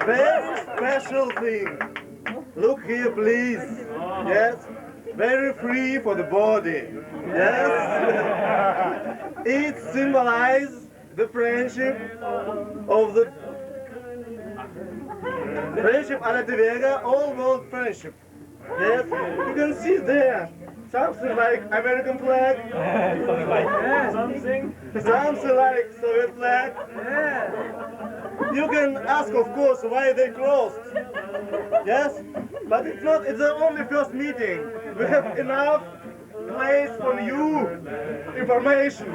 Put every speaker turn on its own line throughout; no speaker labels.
Very special thing. Look here, please. Yes. Very free for the body. Yes. It symbolizes the friendship of the friendship Anadivega, all world friendship. Yes. You can see there something like American flag. Something like Soviet flag. You can ask, of course, why they closed. Yes? But it's not, it's the only first meeting. We have enough place for new information.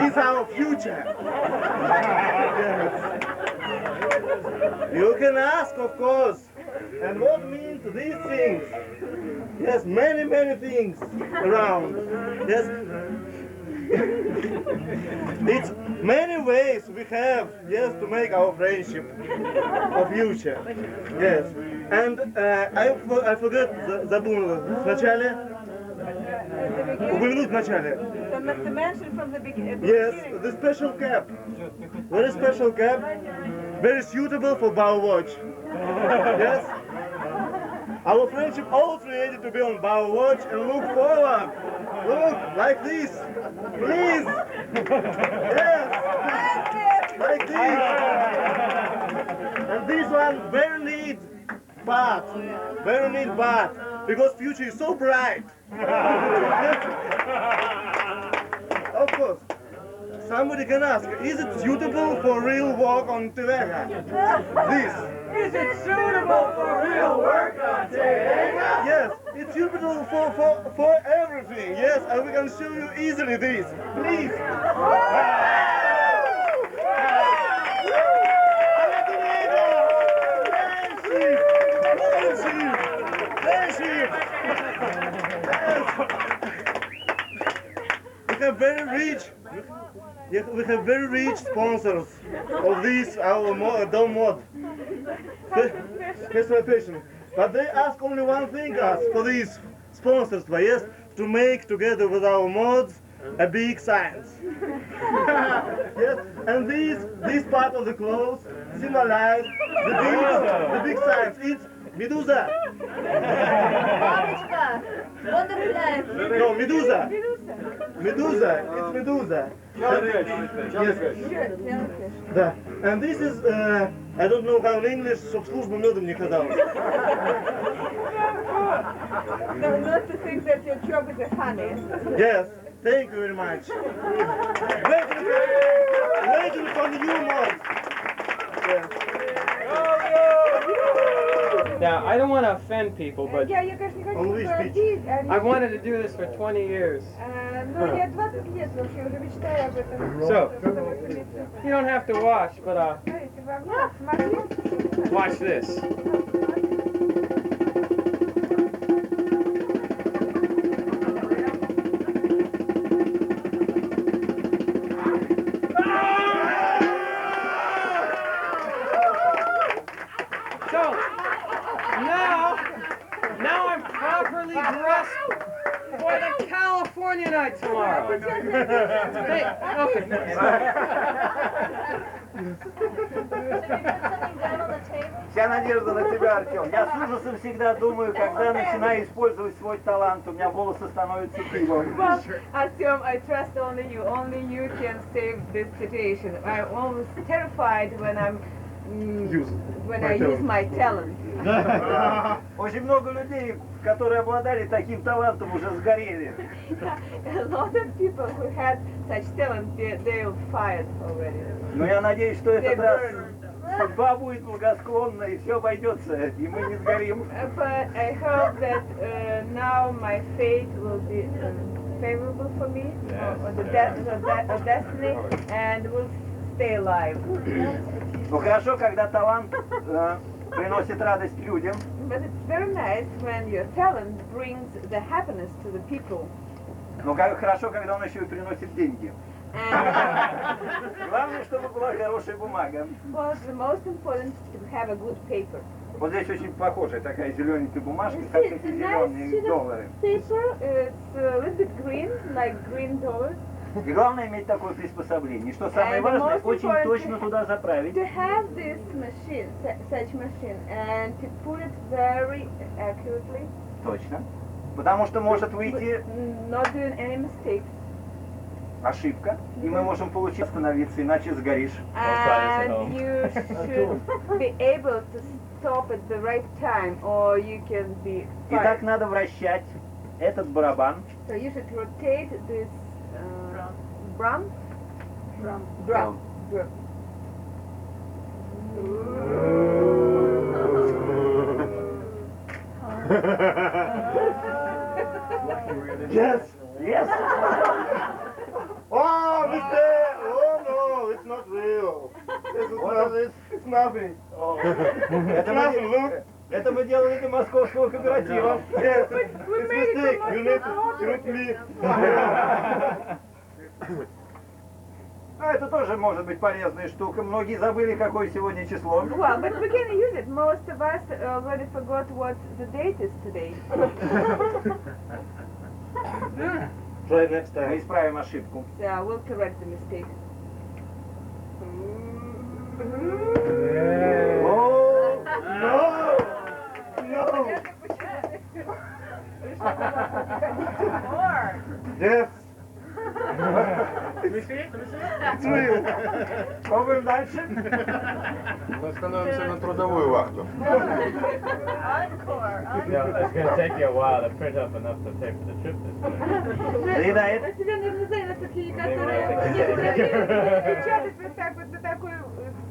It's our future. Yes. You can ask, of course. And what means these things? Yes, many, many things around. Yes. It's many ways we have, yes, to make our friendship a future. Yes. And I forgot, забыл в начале. Упомянуть в начале.
To mention from the beginning.
Yes, the special cap. Very special cap. Very suitable for bow watch. Yes. Our friendship all created to be on bow watch and look forward. Look, like this. Please. Yes. Like this. And this one very neat part. Very neat part. Because future is so bright. Of course. Somebody can ask, is it suitable for real work on Tevega? This.
Is it suitable for real work on Tevega?
Yes, it's suitable for everything. Yes, and we can show you easily this. Please. Friendship. We have very rich sponsors of this our Dom mod. But they ask only one thing us for these sponsors, yes, to make together with our mods a big science. Yes, and this part of the clothes symbolize the big science. It's Medusa. No, Medusa. Medusa. It's Medusa. Yes. Да. And this is, I don't know how in English, чтоб служба медом не казалась.
No, not to think that your job is a honey.
Yes, thank you very much. Waiting for the new mod. Yes.
Now, I don't want to offend people, but
Я, конечно, не хочу
Only
проводить.
I've wanted to do this for 20 years.
Ну, я 20 лет вообще уже мечтаю об этом.
So, you don't have to watch, but
Смотрите, вам нет, смотрите.
watch this. So, now I'm properly dressed for the California night tomorrow. Hey, okay.
Вся надежда на тебя, Артем. Я с ужасом всегда думаю, когда начинаю использовать свой талант, у меня волосы становятся пивом.
Well, Artyom, I trust only you. Only you can save this situation. I'm always terrified when I use my talent.
Очень много людей, которые обладали таким талантом, уже сгорели.
A lot of people who had such talent, they're fired already.
Но я надеюсь, что этот раз судьба будет благосклонна и все обойдется, и мы не сгорим.
But I hope that now my fate will be favorable for me, or the destiny, and will stay alive.
Ну хорошо, когда талант приносит радость людям.
But it's very nice when your talent brings the happiness to the people.
Ну как хорошо, когда он еще и приносит деньги. Главное, чтобы была хорошая бумага.
Well, the most important is to have a good paper.
Вот здесь очень похожая такая зелененькая бумажка, как эти зеленые доллары.
Paper, it's a little bit green, like green dollars.
И главное иметь такое приспособление. И что самое
And the
важное,
most
очень
important
точно туда заправить.
to have this machine, such machine, and to put it very accurately,
Точно. Потому что может выйти
not doing any mistakes,
ошибка, и мы можем получить остановиться, иначе сгоришь.
and you should be able to stop at the right time, or you can be
И так
fired.
надо вращать этот барабан.
So you should rotate this drum.
Yes.
Yes.
Oh, mistake! Oh no, it's not real. This is
What
not,
is this?
it's nothing.
Это
It's
мы,
nothing, look.
это мы делали для московского кооператива.
Yes,
We
it's
made it
mistake.
so
You
much
need to me.
Ну, это тоже может быть полезная штука. Многие забыли, какое сегодня число.
Well, but we can use it. Most of us already forgot what the date is today.
Try it next
Мы
time.
исправим ошибку.
So we'll correct the mistake.
О,
No! No! Yes! It's real.
Пробуем дальше.
Мы становимся на трудовую вахту.
Yeah, it's going to take you a while to print up enough to pay for the trip this time.
Заедает.
Тебе нужно занять такие,
Maybe
которые
not.
печатать вот так вот на такую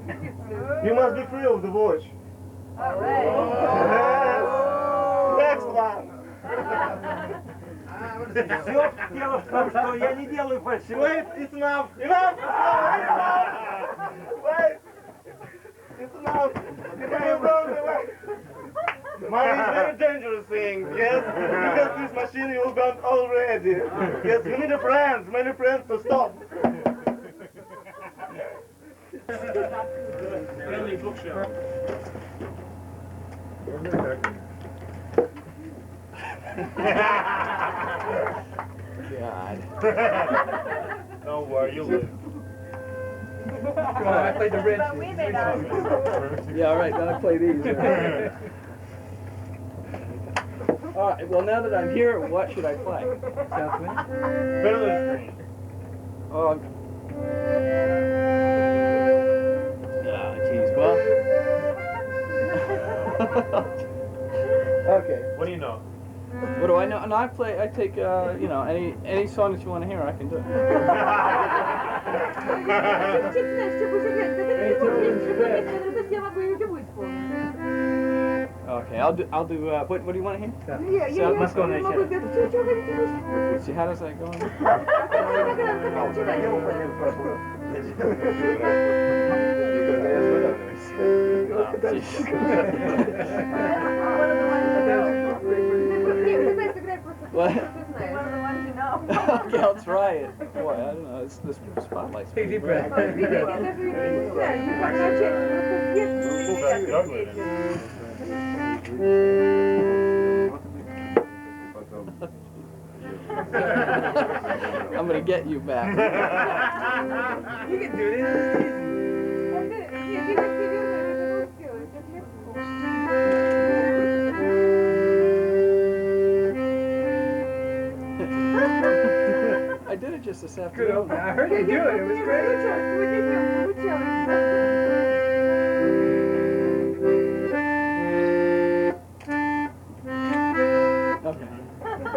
петицию.
You must be free of the watch. Yes! Next one!
Все дело в том, что я не делаю фальшиво.
Wait, it's enough! Enough! Enough! Wait! It's enough! Money is a very dangerous thing, yes? Because this machine you've got already. Yes, you need a friend, many friends to stop.
Friendly bookshelf.
God.
Don't worry, you'll live.
Come on, I played the wrench. Yeah, all right, now I play these. All right, well, now that I'm here, what should I play? Southwind?
Fiddler's Green.
Oh, geez, well. Okay.
What do you know?
What do I know? No, I take, you know, any song that you want to hear, I can do it. Okay, I'll do, what do you want to hear? Let's see, how does that go? What? Okay, I'll try it. Boy, I don't know, this spotlight's
Take a deep breath.
I'm gonna get you back.
You can do this.
I did it just this
Good
afternoon.
opening. I heard you do it. It was great.
Okay.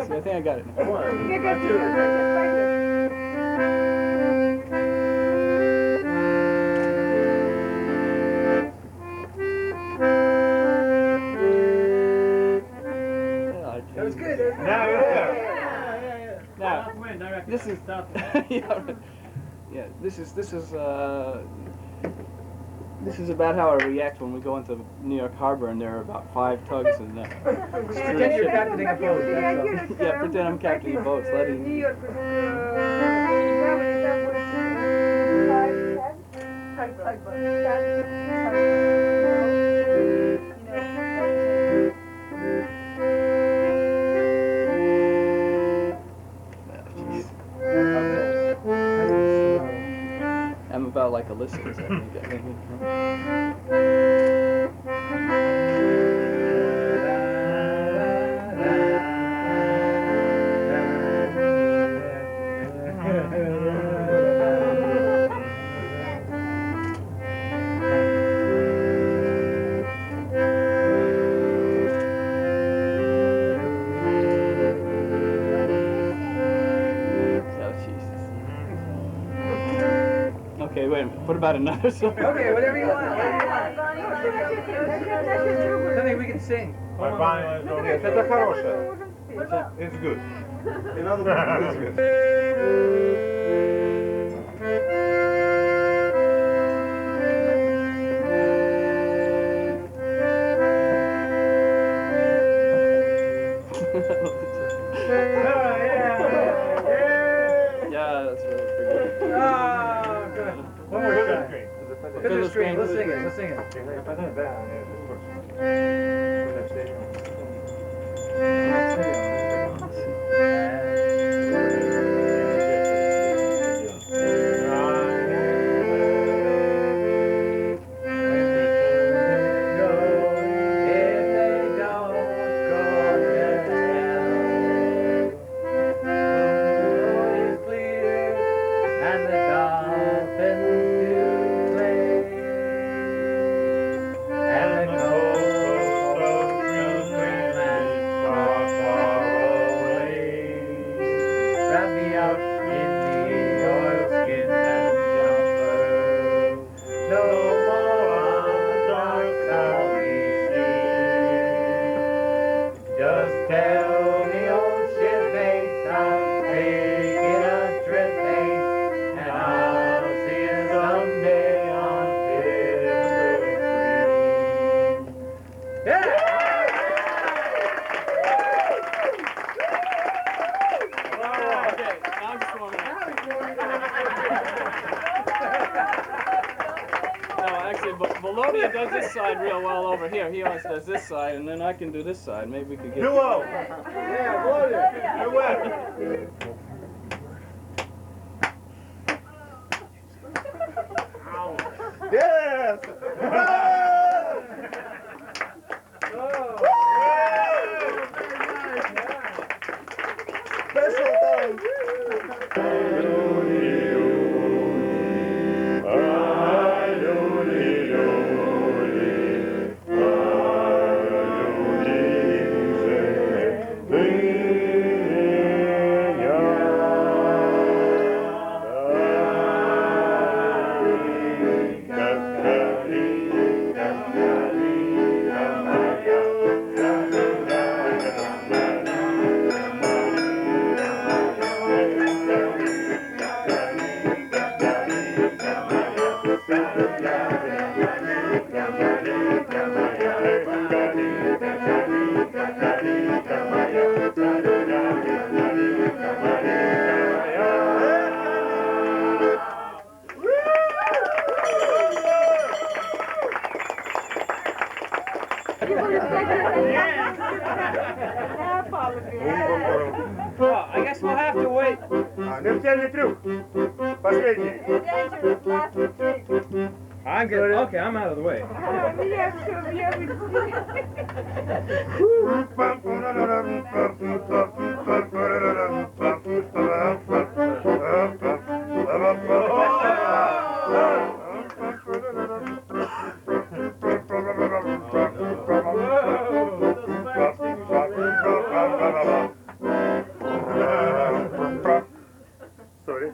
See, I think I got it now.
That was good. That was good.
Now,
Southwind, I reckon.
this is
Southwind.
yeah, this is about how I react when we go into New York Harbor and there are about 5 tugs and
Pretend you're captaining a boat, that's all.
yeah, pretend I'm captaining boats, letting
New York.
about like a listener. Okay, wait a minute. What about another song?
Okay, whatever you want. Something we can sing.
Это хорошее. It's good.
Another
It's good.
Yeah, that's really pretty good.
Oh, good. One more shot. Fill the screen. Let's sing it. Let's sing it.
Volodya does this side real well over here. He always does this side, and then I can do this side. Maybe we could get...
Duo! Yeah, Volodya! You win! Yes! Special time!
Well, I guess we'll have to wait.
Смертельный трюк. Последний.
I'm good. Okay, I'm out of the way.
Sorry.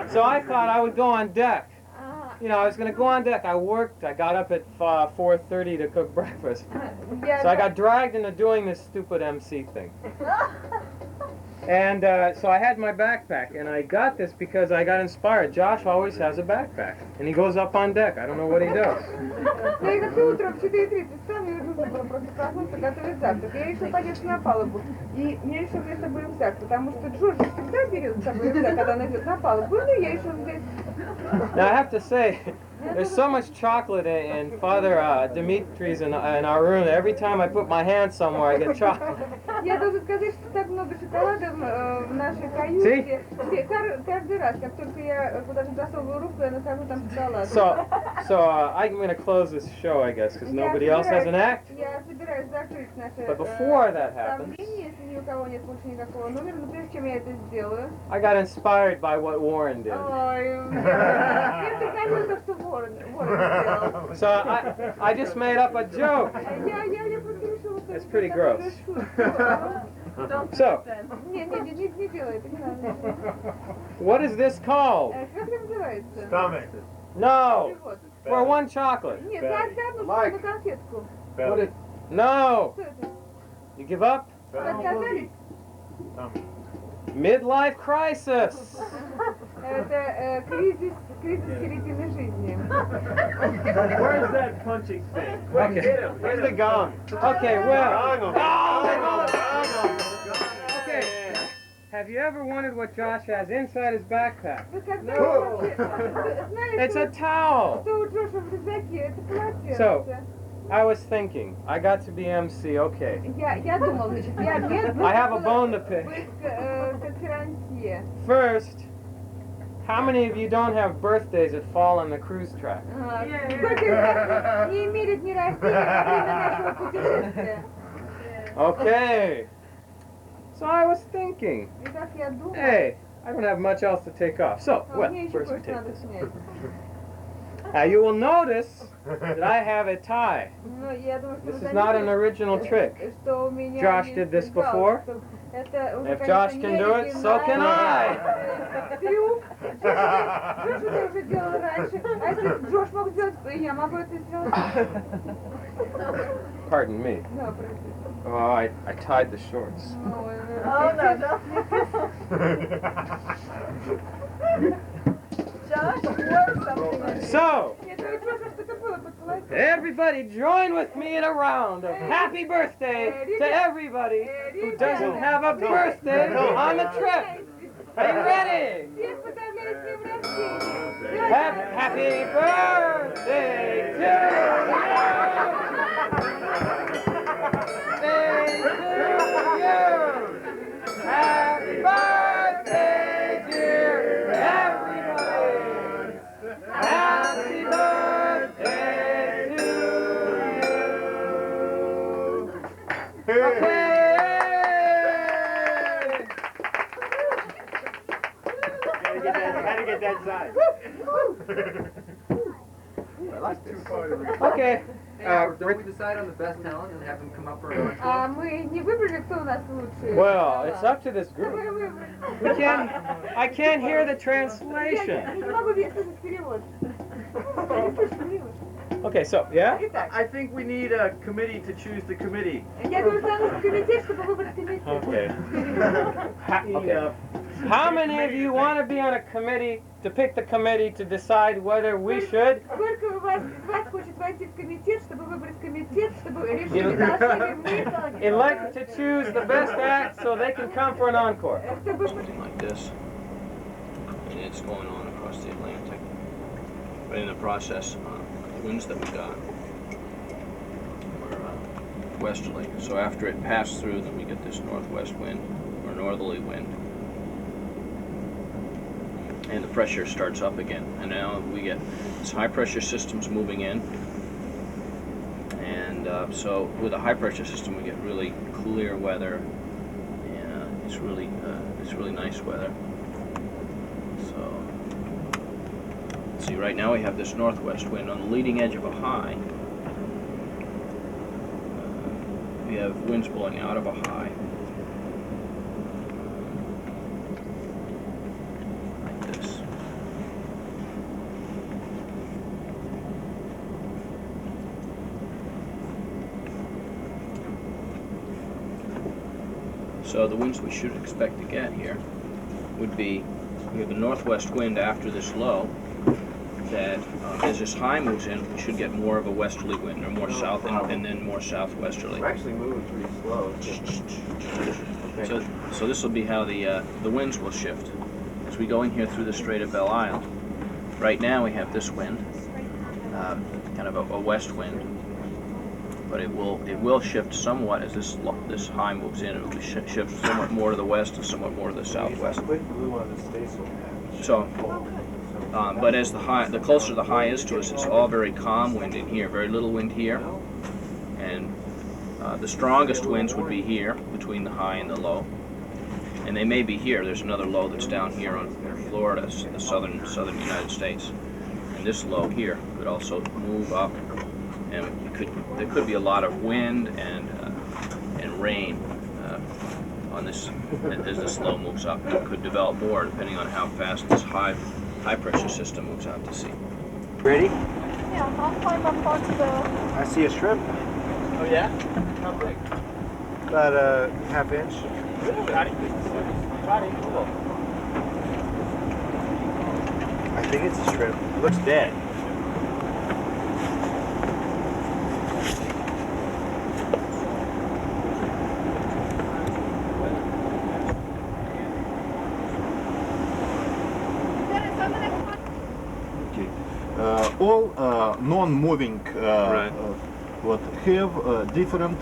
So I thought I would go on deck. You know, I was going to go on deck. I worked. I got up at 4:30 to cook breakfast. So I got dragged into doing this stupid MC thing. And so I had my backpack, and I got this because I got inspired. Josh always has a backpack, and he goes up on deck. I don't know what he does.
Ну и как-то утром в 4:30 встал, мне нужно было просто проснуться, готовить завтрак. Я решила подняться на палубу. И мне решил взять с собой рюкзак, потому что Джордж всегда берет с собой рюкзак, когда он идет на палубу. Ну и я решила взять.
Now I have to say, there's so much chocolate in Father Dimitri's in our room that every time I put my hand somewhere, I get chocolate.
Я должен сказать, что так много шоколада в нашей каюте. Каждый раз, как только я куда-то засовываю руку, я нахожу там шоколад.
So I'm going to close this show, I guess, because nobody else has an act.
Я собираюсь закрыть наше
But before that happens,
вставление, если ни у кого нет больше никакого номера, но прежде чем я это сделаю.
I got inspired by what Warren did.
Ой, я вдохновил то, что Ворон сделал.
So I just made up a joke.
Я просто решила, что
It's pretty gross.
Don't
So,
не делай это, не надо.
what is this called?
Как это называется?
Stomach.
No,
Живот.
for one chocolate.
Нет, за одну штуку конфетку.
What is, no,
Что это?
you give up?
Отказались?
Midlife crisis.
Это кризис середины жизни.
Where's that punching thing?
Okay.
Where's the gum?
Okay, well.
Oh,
Okay. Have you ever wondered what Josh has inside his backpack?
Вы когда-нибудь вообще
It's a
знаете,
towel.
что у Джоша в рюкзаке? Это полотенце.
So, I was thinking, I got to be MC, okay.
Я думал, значит, я
I have a bone to pick.
быть конферансье.
First, how many of you don't have birthdays that fall on the cruise track?
Сколько не имели дни рождения во время нашего путешествия?
Okay. So I was thinking,
Итак, я думал,
hey, I don't have much else to take off. So, well,
мне еще
first we
кое-что
take
надо
this.
снять.
Now you will notice that I have a tie.
Но я думаю, что
This
вы
is not an
заметили,
original trick.
что у меня
Josh
есть
did this before.
галстук. Это уже,
If
конечно,
Josh can do it, so can I.
Трюк. Джош это уже делал раньше. А если Джош мог сделать, я могу это сделать.
Pardon me.
Да, простите.
Oh, I tied the shorts. So,
Нет, это просто что-то было под полотенцем.
everybody join with me in a round of happy birthday to everybody who doesn't have a birthday on the trip. Are you ready?
Всех поздравляю с днем рождения.
Happy birthday to you! Happy birthday, dear everybody! Happy birthday to you! Okay!
Gotta get that side.
Okay.
Don't we decide on the best talent and have them come up for a lunch?
А мы не выбрали, кто у нас лучший.
Well, it's up to this
Вы
group.
выбрали.
I can't hear the
Я
translation.
не могу слышать перевод. Я не слышу перевод.
Okay, so, yeah?
Итак,
I think we need a committee to choose the committee.
я думаю, что нам нужен комитет, чтобы выбрать комитет.
Okay. Okay. How many of you want to be on a committee to pick the committee to decide whether we should?
Сколько вас хочет войти в комитет, чтобы выбрать комитет, чтобы решить, должны ли мы,
Elect to choose the best act so they can come for an encore.
чтобы...
Something like this, and it's going on across the Atlantic. But in the process, the winds that we got were westerly. So after it passed through, then we get this northwest wind, or northerly wind. And the pressure starts up again. And now we get this high pressure system's moving in. And so with a high pressure system, we get really clear weather. And it's really nice weather. So, see, right now we have this northwest wind on the leading edge of a high. We have winds blowing out of a high. Like this. So the winds we should expect to get here would be, we have the northwest wind after this low, that as this high moves in, we should get more of a westerly wind, or more south, and then more southwesterly.
We're actually moving pretty slow. Okay.
So this will be how the winds will shift as we go in here through the Strait of Belle Isle. Right now we have this wind, kind of a west wind, but it will shift somewhat as this high moves in. It will shift somewhat more to the west and somewhat more to the southwest. So, but as the closer the high is to us, it's all very calm wind in here, very little wind here, and the strongest winds would be here between the high and the low, and they may be here. There's another low that's down here on Florida, the southern United States, and this low here could also move up, and there could be a lot of wind and rain on this as this low moves up. It could develop more depending on how fast this high pressure system moves out to sea.
Ready?
Yeah, I'll climb up onto the...
I see a shrimp.
Oh yeah? How big?
About a half-inch.
Cool.
I think it's a shrimp. It looks dead.
All non-moving what have different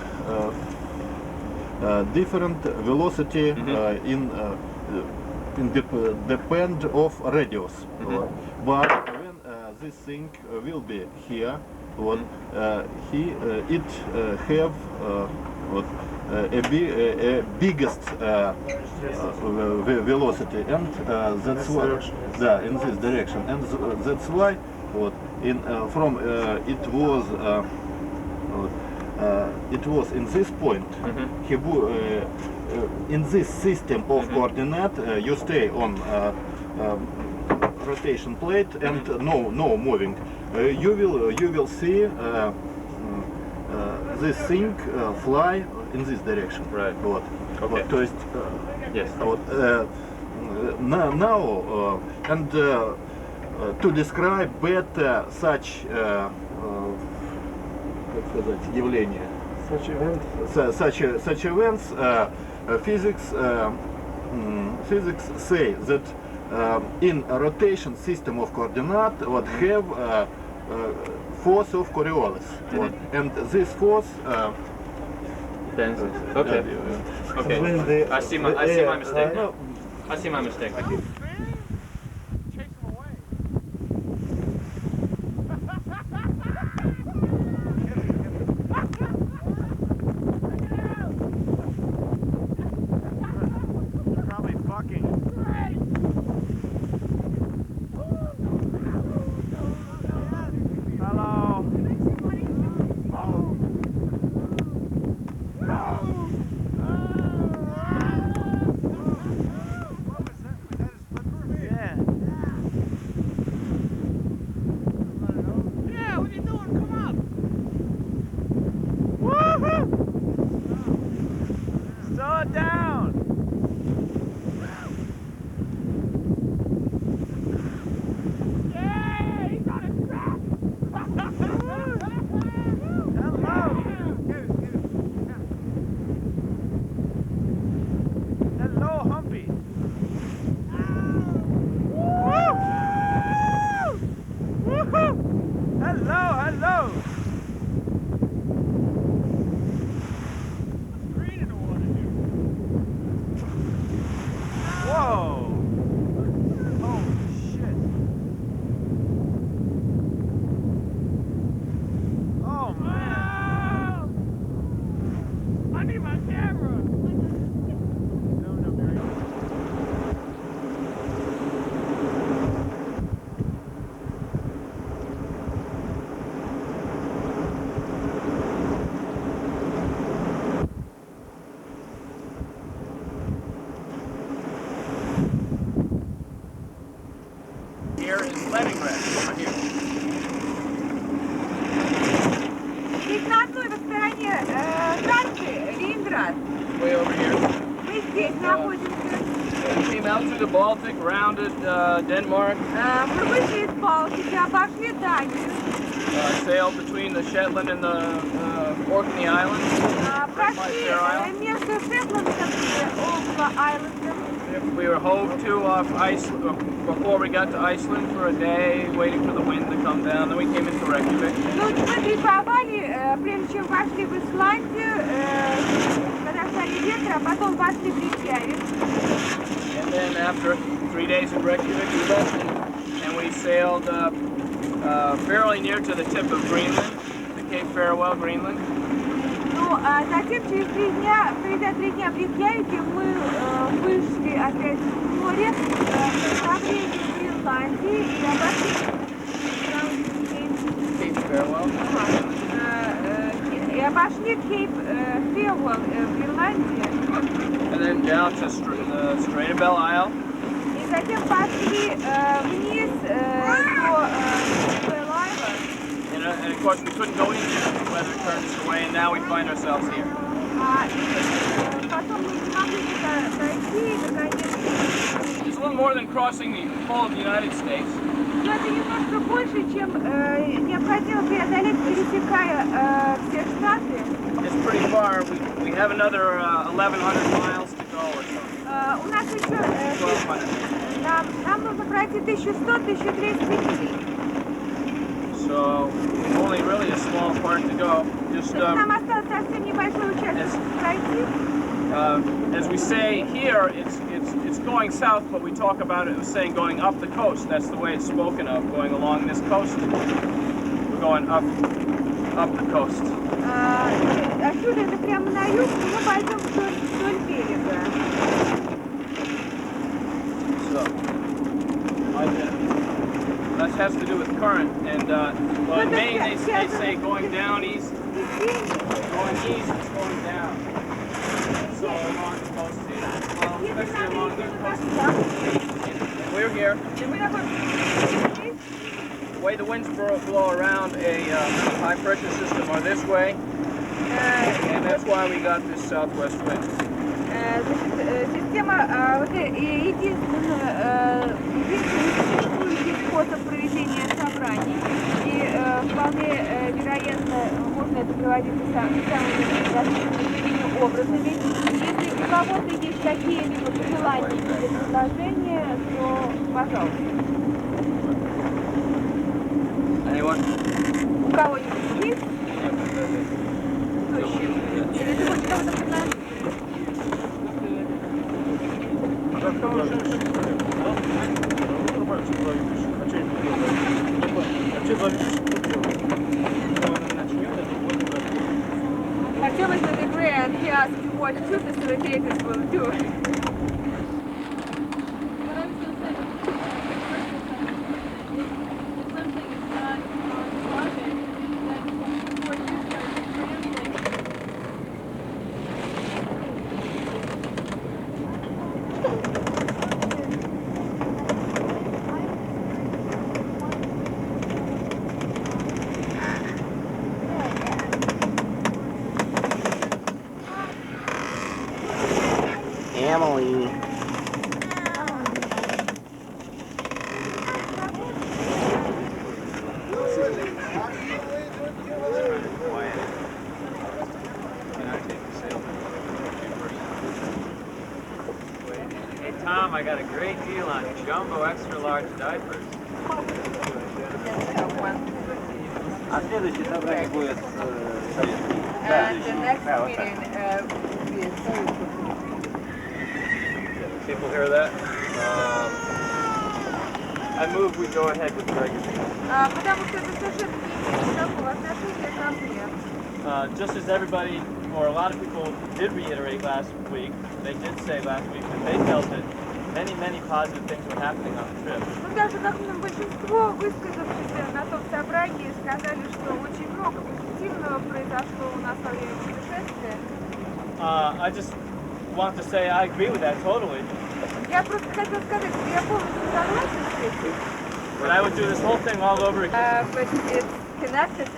velocity in depend of radius. But when this thing will be here, what it have what a biggest velocity, and that's why in this direction, and that's why what in from it was in this point. In this system of coordinate, you stay on rotation plate and no moving. You will see this thing fly in this direction.
Right.
Вот.
Okay.
Вот, то есть,
Yes.
вот, now and to describe better such как сказать, явление, such events, physics say that in a rotation system of coordinate what have force of Coriolis, and this force
Depends. Okay. Okay. I see my mistake. I see my mistake.
Probably fucking. Hello. Yeah. Yeah, what are you doing? Come up. Woohoo! Slow it down. Yeah, he's on his track. Hello, Humpy. Woo! Woohoo! Hello. Green in the water here. Whoa! Holy shit! Oh man! I need my camera. No, Mary. Here is Leningrad. Over here.
Здесь на той стороне Франции, Ленинград.
Way over here.
Мы здесь находимся.
Came out through the Baltic, rounded Denmark,
Мы вышли из Балтики, обошли Данию.
sailed between the Shetland and the Orkney Islands.
Прошли между Шетландским и Олдва-Айлендом.
We were hove to off Iceland before we got to Iceland for a day, waiting for the wind to come down. Then we came into Reykjavik.
Ну, мы дрейфовали, прежде чем вошли в Исландию, когда стали ветры, а потом вошли в Рейкьявик.
And then after 3 days in Reykjavik, we left and we sailed fairly near to the tip of Greenland, to Cape Farewell, Greenland.
Ну, а затем через 3 дня, проведя 3 дня в Рейкьявике, мы вышли опять в море, в направлении Гренландии и обошли
Cape Farewell.
И обошли Кейп Феуэлл в Гренландии.
And then down to Strait of Belle Isle.
И затем пошли вниз до Belle Isle.
And of course we couldn't go in there. The weather turned us away, and now we find ourselves here.
Потом мы не могли туда дойти, и наконец...
It's a little more than crossing the whole of the United States.
Но это немножко больше, чем необходимо преодолеть, пересекая все штаты.
It's pretty far. We have another 1,100 miles to go or so.
У нас еще...
1,200.
Нам нужно пройти 1100-1300 миль.
So only really a small part to go. Just
Нам осталось совсем небольшой участок пройти.
as we say here, it's going south, but we talk about it as saying going up the coast. That's the way it's spoken of, going along this coast. We're going up the coast.
Отсюда это прямо на юг, и мы пойдем вдоль берега.
So, that has to do with current, and well, in Maine they say going down east, going east is going down. So along the coast here, well, especially along the coast. And we're here. The way the winds blow around a high pressure system are this way, and that's why we got this southwest wind.
Система, единственный способ проведения собраний, и вполне вероятно можно это проводить самыми образами. Если у кого-то есть какие-либо пожелания или предложения, то пожалуйста. У кого-нибудь есть? Кто еще? Или ты хочешь кого-то предложить? Артем is a degree and he asked you what two facilitators will do.
Emily.
Hey Tom, I got a great deal on jumbo extra large diapers.
А следующий собрание будет
The next meeting
People hear that? I move we go ahead with the regular.
потому что это совершенно не имеет никакого отношения ко мне.
Just as everybody, or a lot of people did reiterate last week, they did say last week that they felt that many positive things were happening on the trip.
Ну, даже как большинство высказавшихся на том собрании сказали, что очень много позитивного произошло у нас во время путешествия.
I just want to say I agree with that totally.
Я просто хотел сказать, что я полностью согласен с этим.
But I would do this whole thing all over again.
But it's connected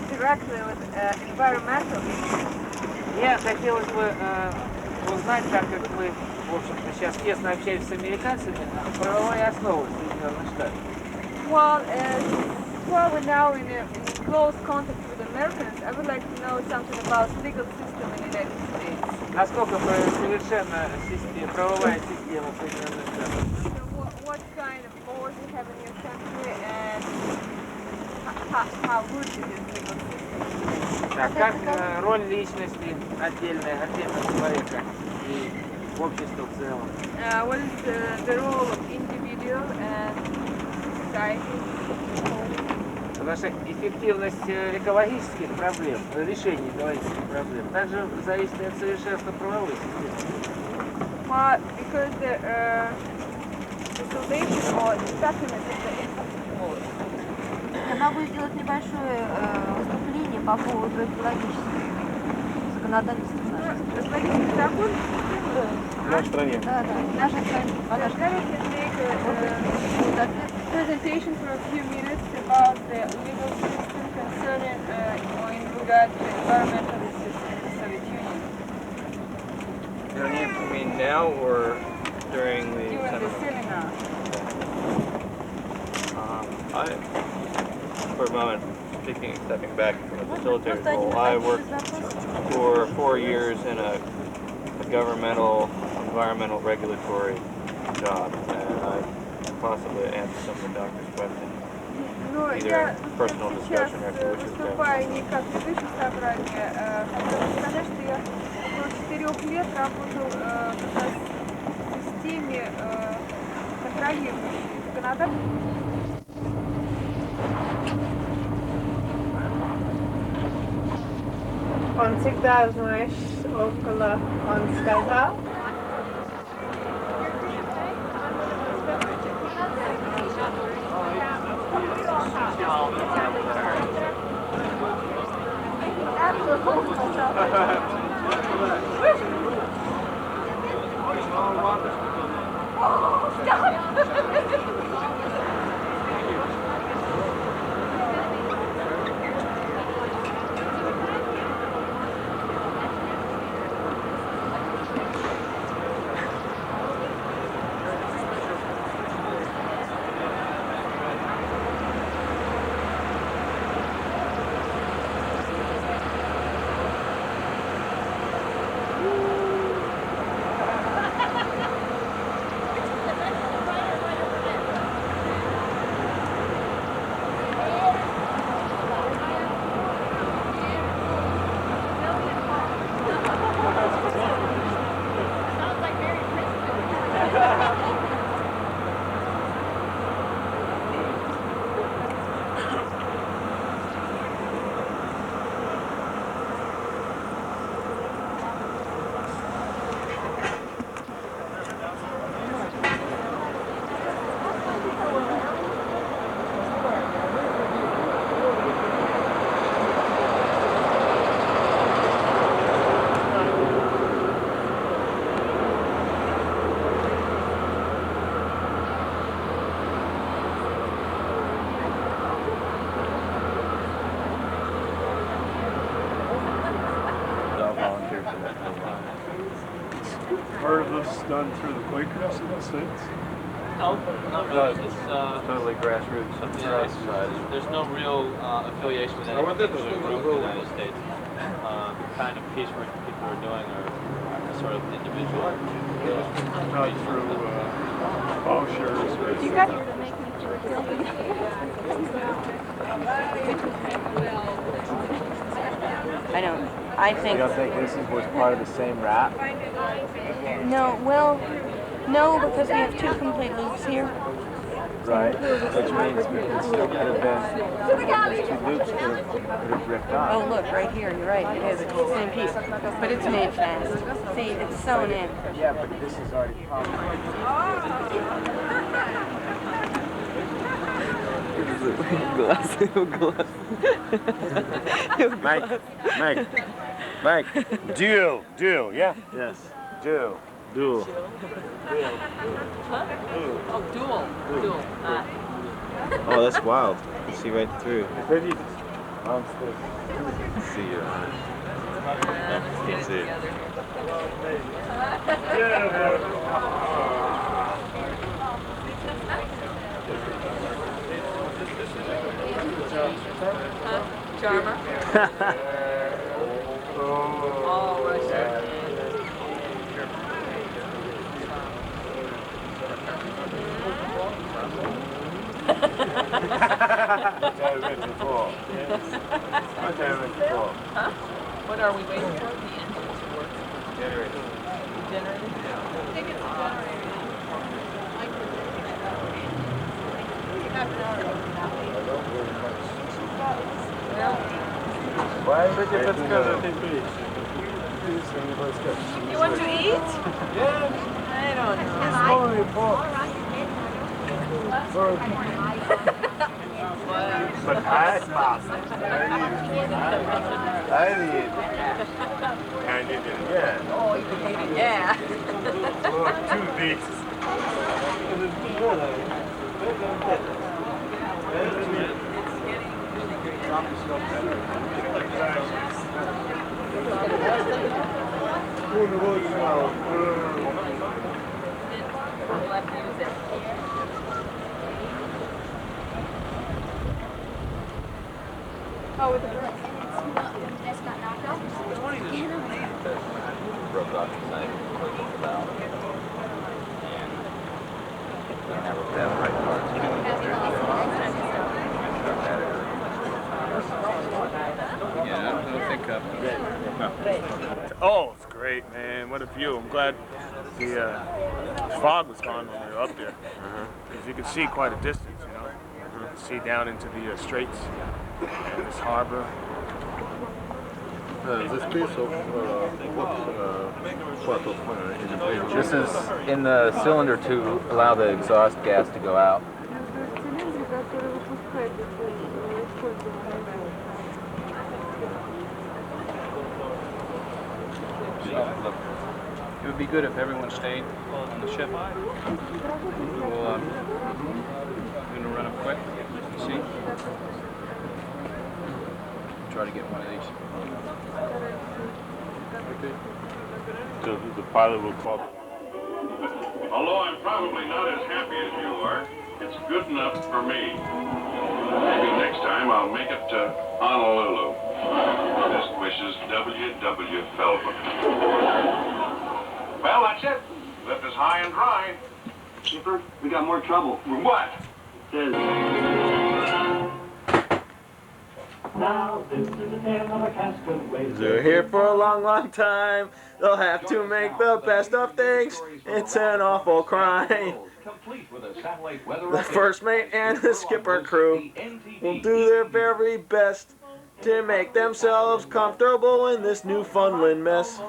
directly with environmental issues.
Я хотелось бы
узнать, так как мы, в общем-то, сейчас тесно общаемся с американцами, правовая основа Соединенных Штатов.
Well, while we're now in close contact with Americans, I would like to know something about legal system in the United States.
Насколько совершенна правовая система Соединенных Штатов?
So what kind of laws you have in your country and how good is this legal system?
Так, как роль личности отдельного человека и общества в целом?
What is the role of individual and society?
Потому что эффективность экологических проблем, решения экологических проблем, также зависит от совершенства правовой системы.
Because the salvation or the effectiveness of the laws.
Я могу сделать небольшое выступление по поводу экологического законодательства в нашей
Экологический закон
В нашей стране.
Да, в нашей стране.
Presentation for a few minutes about the legal system concerning or in regard to environmental system in the Soviet Union.
You mean now or during the
During the
seminar?
seminar.
For a moment, stepping back from the facilitator role, I worked for 4 years in a governmental, environmental regulatory job, and I possibly answer some of the doctor's questions. Either personal discussion or after which is
выступаю не как ведущий собрания, хотела сказать, что я около 4 лет работал как раз в системе контролирующей законодательство. Он всегда, знаешь, около, он сказал.
Part of this done through the Quakers in the States?
No, not really. It's
totally grassroots.
There's no real affiliation with any particular group in the United States. The kind of piecework that people are doing are sort of individual.
Not through vouchers.
You got here to make I don't. I think.
You don't think this was part of the same rap?
No, well, no, because we have two complete loops here.
Right, which means it still could have been, these two loops could have ripped off.
Oh, look, right here, you're right, it is, it's the same piece, but it's made fast. See, it's sewn in.
Yeah, but this is already Mike, duel, yeah?
Yes.
Duel.
Duel.
Oh, dual.
Oh, that's wild. You see right through.
See you.
That's it.
Charmer. All Russian. What are we waiting for? The engine to work. Generator. Generator? I think it's a generator.
Why would you подсказывать?
You want to eat?
Yeah.
I don't know.
But I must. I need. I need it again.
Oh, you can eat it, yeah.
Oh, 2 weeks.
Oh, with the girl.
Broke it off the side, broke up the valve. And we don't have a right parts.
Yeah, I don't think
No. Oh, it's great, man. What a view. I'm glad the fog was gone when we were up there. Because you could see quite a distance, you know. You could see down into the straits and this harbor.
This piece of what part of in the plane?
This is in the cylinder to allow the exhaust gas to go out.
It would be good if everyone stayed on the ship. We'll, I'm going to run up quick. See? Try to get one of these.
So the pilot will call.
Although I'm probably not as happy as you are, it's good enough for me. Maybe next time I'll make it to Honolulu. Best wishes, W.W. Feldman. Well, that's it. Left us high and dry.
Skipper, we got more trouble.
What?
Now this is the tale of a castaway.
They're here for a long, long time. They'll have to make the best of things. It's an awful crime. The first mate and the skipper crew will do their very best to make themselves comfortable in this Newfoundland mess.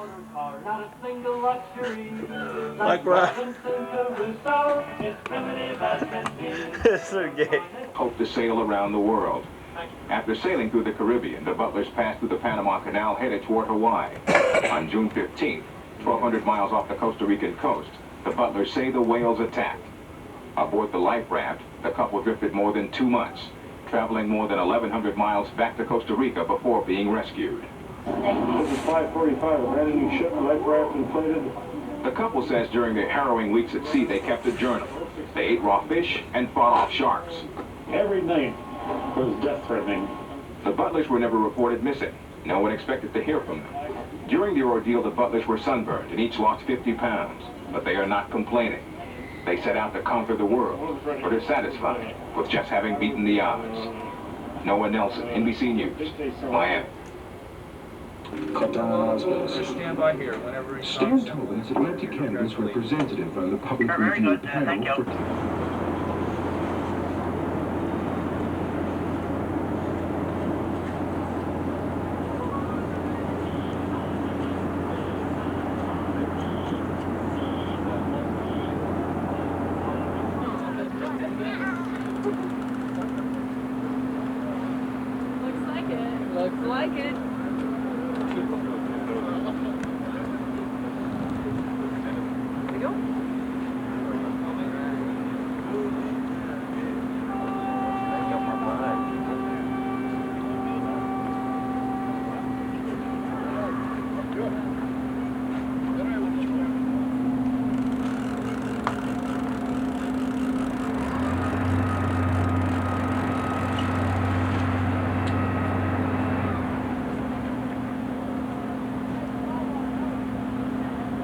Like what? So gay.
Hope to sail around the world. After sailing through the Caribbean, the Butlers passed through the Panama Canal headed toward Hawaii. On June 15th, 1,200 miles off the Costa Rican coast, the Butlers say the whales attacked. Aboard the life raft, the couple drifted more than 2 months, traveling more than 1,100 miles back to Costa Rica before being rescued.
This is 545, a brand new ship, life raft inflated.
The couple says during their harrowing weeks at sea, they kept a journal. They ate raw fish and fought off sharks.
Every night was death-threatening.
The Butlers were never reported missing. No one expected to hear from them. During the ordeal, the Butlers were sunburned and each lost 50 pounds. But they are not complaining. They set out to conquer the world, but are satisfied with just having beaten the odds. Noah Nelson, NBC News, Miami.
Stand by here whenever he
Stan Tobin is Atlantic Canada's representative on the public review panel for...
Looks like it. There we go.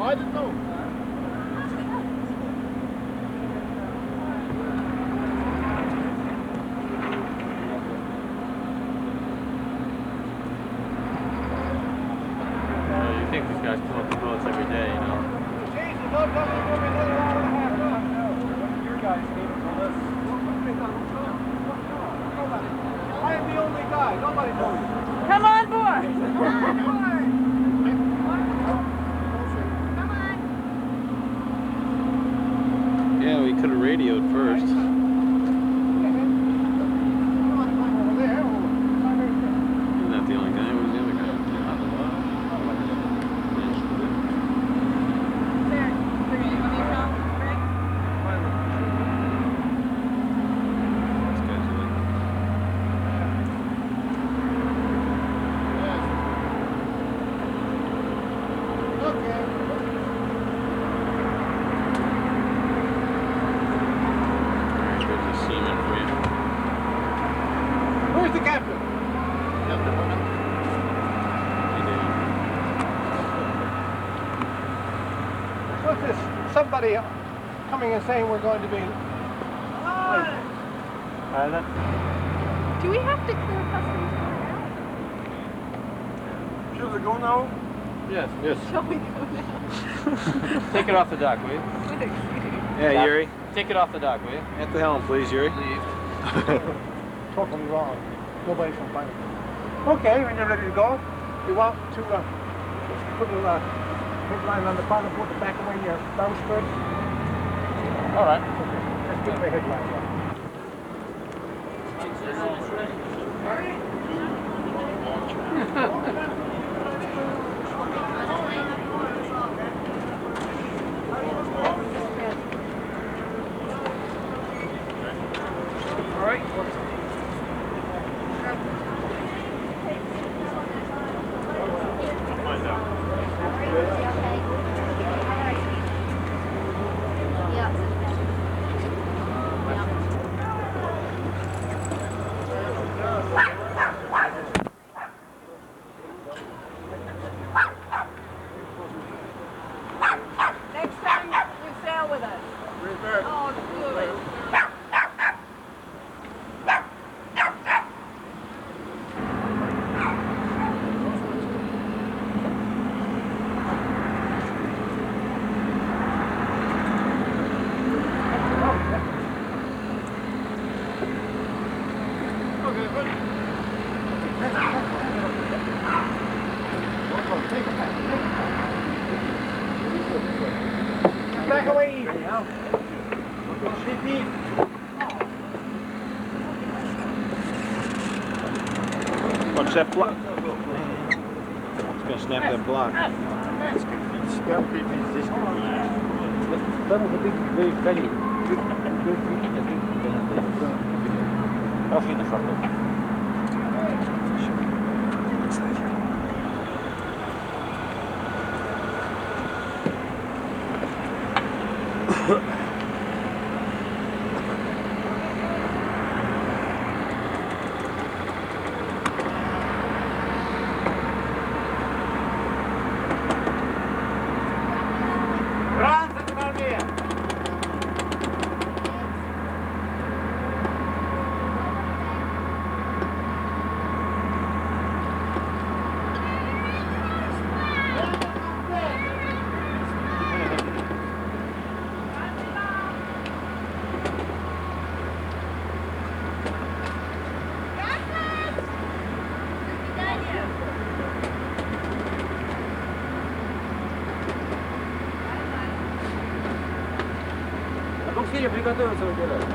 I didn't know.
You think these guys come up with bullets every day, you know?
Jesus, don't tell me it's going to be another hour and a half. No. Your guys need to listen. I am the only guy. Nobody knows you.
Come on board.
Yeah, we could have radioed first. Isn't that the only guy? Who's the other guy?
Where's the captain? What's this? Somebody coming and saying we're going to be...
Do we have to clear customs now?
Should we go now?
Yes, yes.
Shall we go now?
Take it off the dock, will you?
Yeah, Yuri.
Take it off the dock, will you?
At the helm, please, Yuri.
Totally wrong. Nobody's going to find it. Okay, when you're ready to go, you want to put a headline on the bottom, put the back away your bowsprit. All right. Let's get the headline.
All right.
Next time you sail with us. Oh, good.
Back away easy, huh?
Watch that block. It's going to snap that block.
Off in the front. Буксире приготовиться выбирать.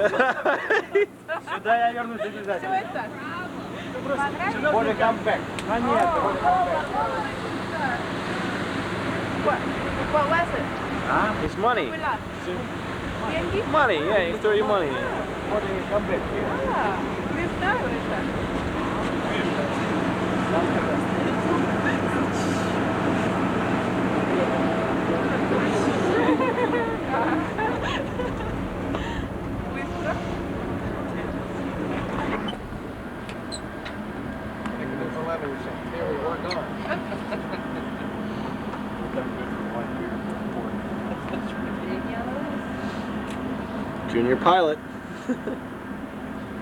Сюда я вернусь обязательно.
Все это.
Более камбэк. А нет, более камбэк.
What was it?
Huh? It's money.
Деньги?
Money, yeah, you throw your money in.
Более камбэк.
Не знаю это.
Junior pilot.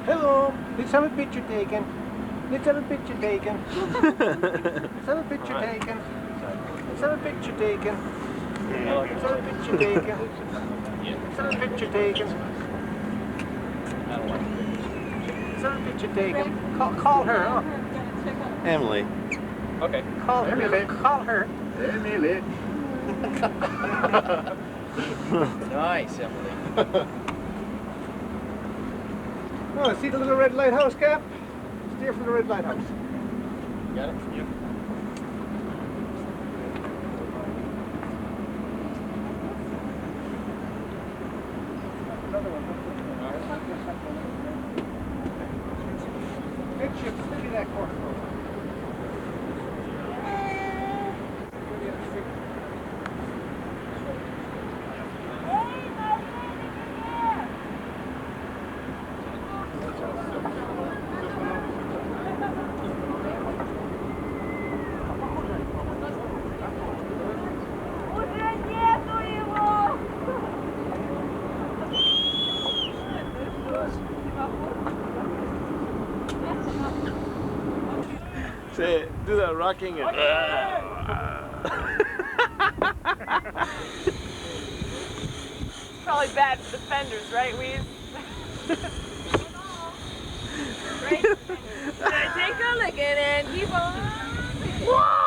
Hello, let's have a picture taken. Let's have a picture taken. Let's have a picture taken. Let's have a picture taken. Let's have a picture taken. Let's have a picture taken. Let's have a picture taken. Call her. Oh.
Emily.
Okay.
Call her. Call her.
Emily.
Nice, Emily.
Oh, see the little red lighthouse, Cap? Steer for the red lighthouse.
Got it? Yep.
Another one. Good ship, steady that corner.
Say, do that rocking and.
Probably bad for the fenders, right, Weez? Right? Take a look at it and keep on.
Wow!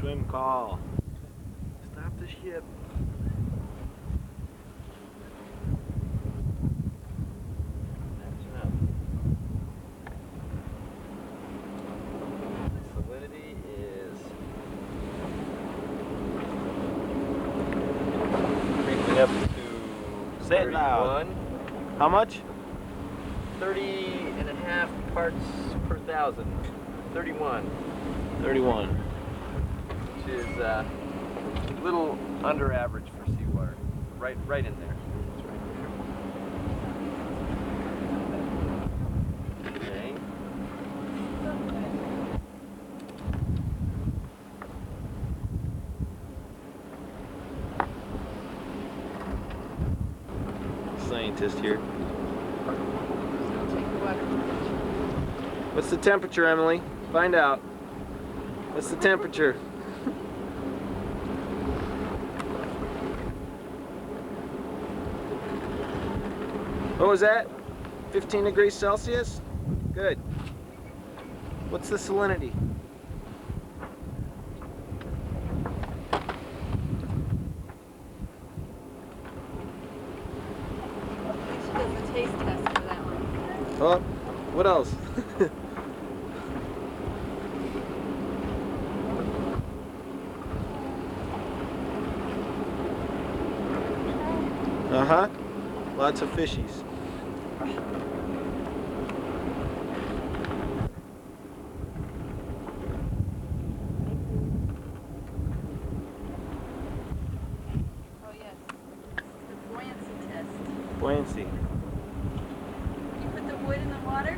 swim call. Stop the ship. That's enough. Salinity is creeping up to say it loud. How much? 30.5 parts per thousand. 31. 31. Which is a little under average for seawater. Right in there. It's right there. Okay. Scientist here. What's the temperature, Emily? Find out. What's the temperature? What was that? 15 degrees Celsius? Good. What's the salinity?
She does the taste test for that one.
Oh, what else? Uh-huh. Lots of fishies.
Oh yes, the buoyancy test.
Buoyancy.
You put the wood in the water?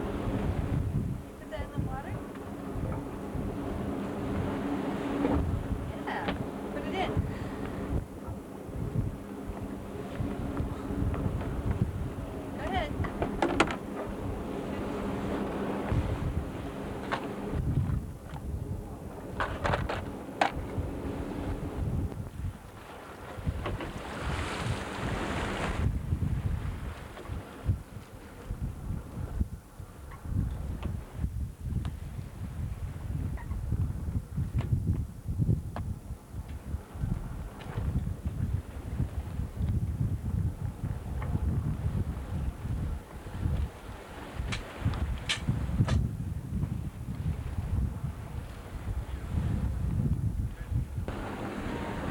Put that in the water? Yeah, put it in. Go ahead.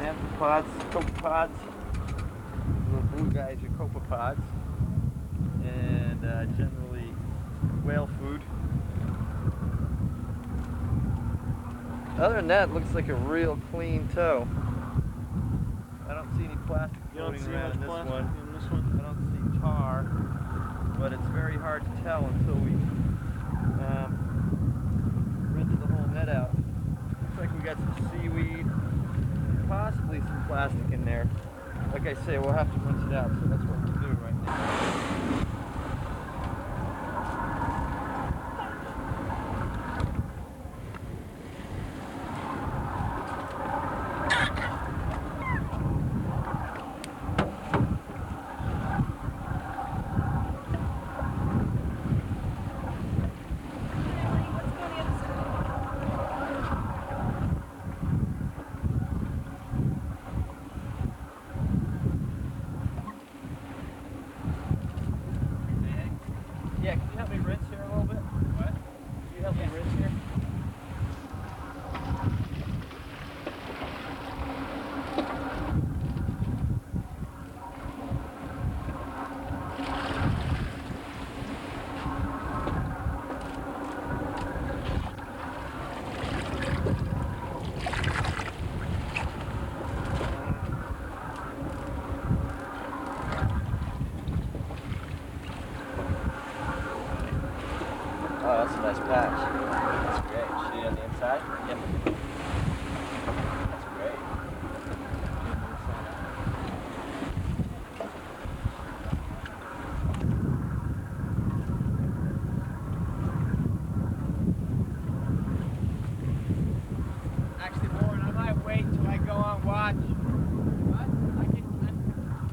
Amphipods, copepods. Little blue guys are copepods. And generally whale food. Other than that, it looks like a real clean toe. I don't see any plastic floating around in this one. I don't see tar, but it's very hard to tell until we rinsed the whole net out. Looks like we got some seaweed, possibly some plastic in there. Like I say, we'll have to rinse it out, so that's what we'll do right now. Yeah, can you help me rinse here a little bit? What? Can you help me rinse here? Oh, that's a nice patch. That's great. See it on the inside? Yep. That's great.
Actually, Warren, I might wait till I go on watch. What? I'm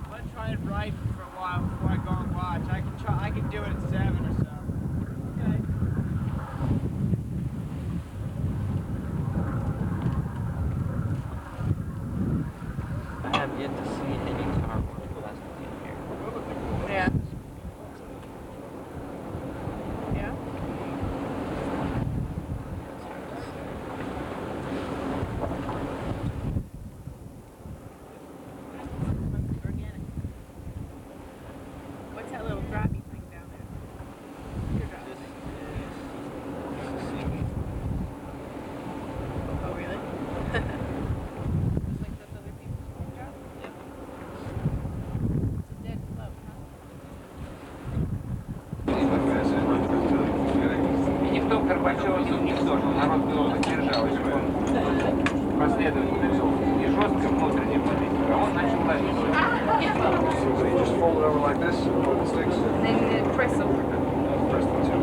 gonna try and write for a while before I go on watch. I can do it at 7 or so. Okay.
Горбачева уничтожил народ было поддержал, что он последовательно вел не жестко внутренней политикой, а он начал ловить.
So you just fold it over like this and hold the sticks?
Then press them.
Press the two.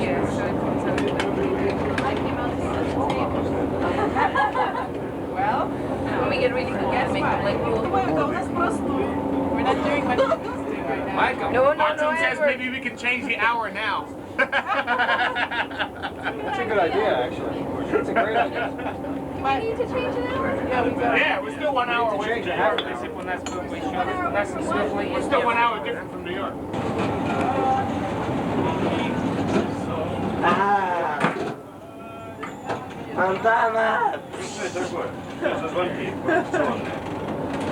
Yeah, so it comes out. Well, when we get ready to get make it like we're not doing much interesting right now.
Michael,
No,
Martin says
Edward.
maybe we can change the hour now.
That's a good idea, actually. That's a great idea.
Do we need to change it now?
Yeah, we got. Yeah, we're still 1 hour away
change
from
it
New York.
half an hour.
We're still 1 hour different from New York.
Montana!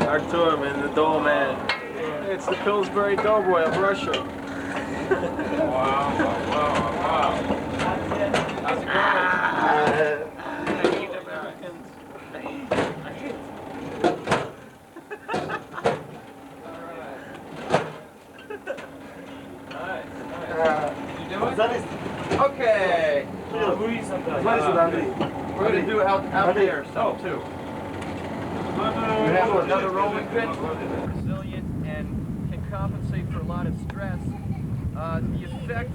Artur, man, the dough man. It's the Pillsbury Doughboy of Russia.
Wow. How's it going?
I hate Americans.
You do it?
Okay. We're going to do out there some too. We have another rolling pin. Resilient and can compensate for a lot of stress. The effect.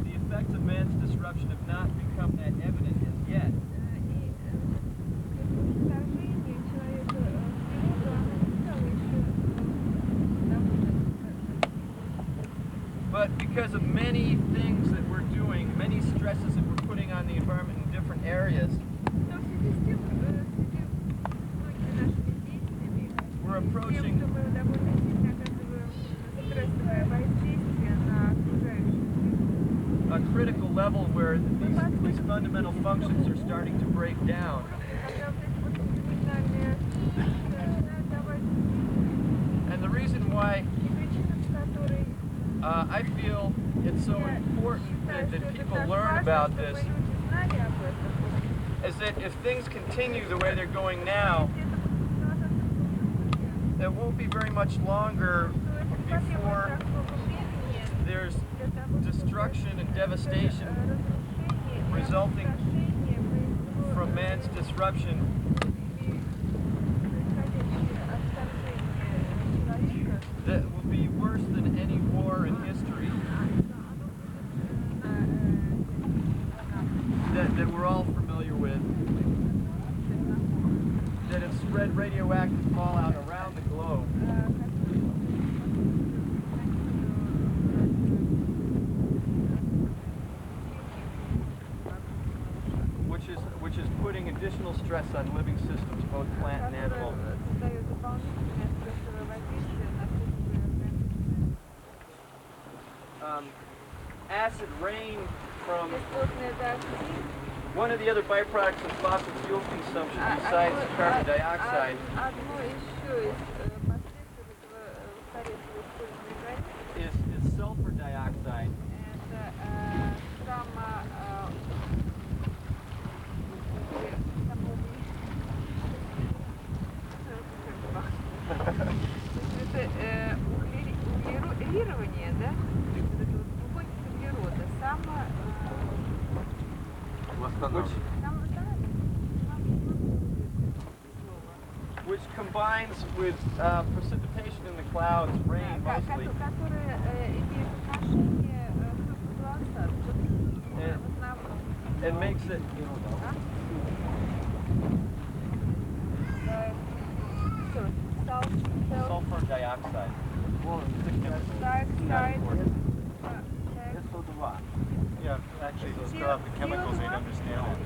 The effects of man's disruption have not become that evident as yet. But because of many things that we're doing, many stresses that we're putting on the environment in different areas, we're approaching a critical level where these fundamental functions are starting to break down. And the reason why I feel it's so important that people learn about this is that if things continue the way they're going now, it won't be very much longer before there's destruction and devastation resulting from man's disruption that will be worse than any war in history that we're all familiar with, that have spread radioactive fallout around the globe. Which is putting additional stress on living systems, both plant and animal. Acid rain from one of the other byproducts of fossil fuel consumption besides carbon dioxide is sulfur dioxide.
Углеродирование, да? Углерода,
which combines with precipitation in the clouds, rain mostly. And makes it sulfur dioxide.
Yeah, actually, those the chemicals ain't understand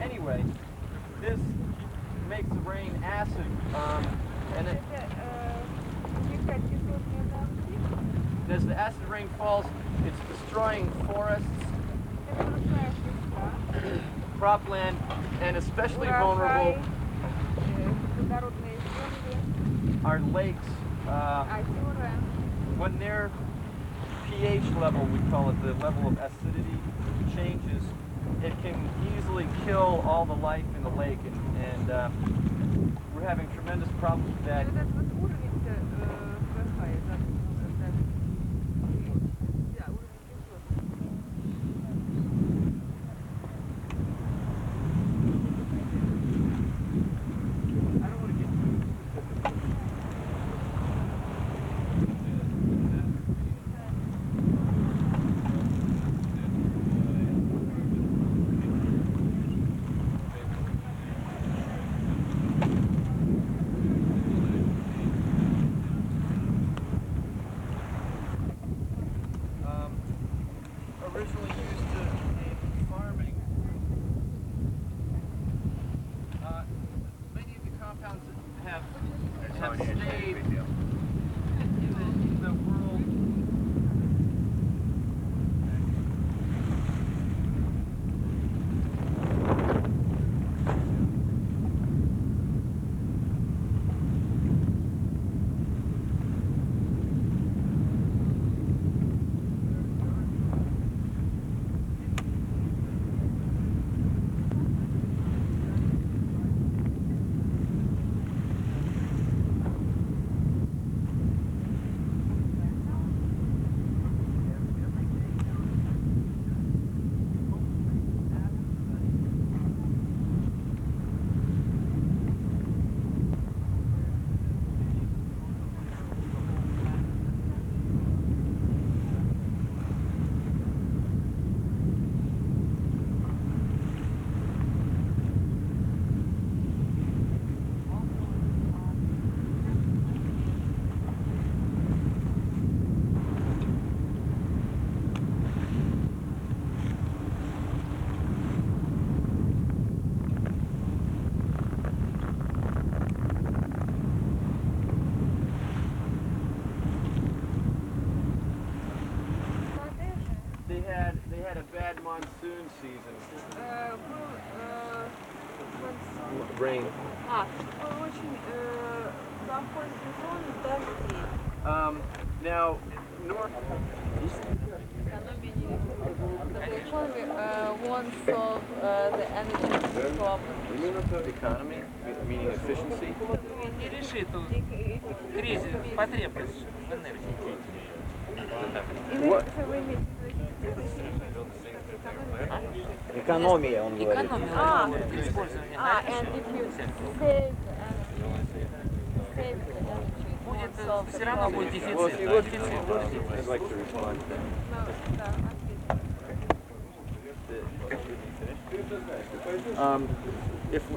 Anyway, this makes the rain acid, and as the acid rain falls, it's destroying forests, cropland, and especially vulnerable
плодородные земли,
our lakes,
озера.
when their pH level, we call it the level of acidity, changes, it can easily kill all the life in the lake, and we're having tremendous problems with that.
Вот этот вот уровень ПХ, да, уровень кислот.
Originally used in farming. Many of the compounds have stayed in the world. They had a bad monsoon season. Rain.
Был очень плохой сезон дождей.
Now, north.
The economy won't solve the energy problem.
Economy, meaning efficiency.
Не решит кризис, потребность в энергии.
What?
Экономия, он говорит.
Использование
And if you save
будет, все равно будет дефицит.
I'd like to respond.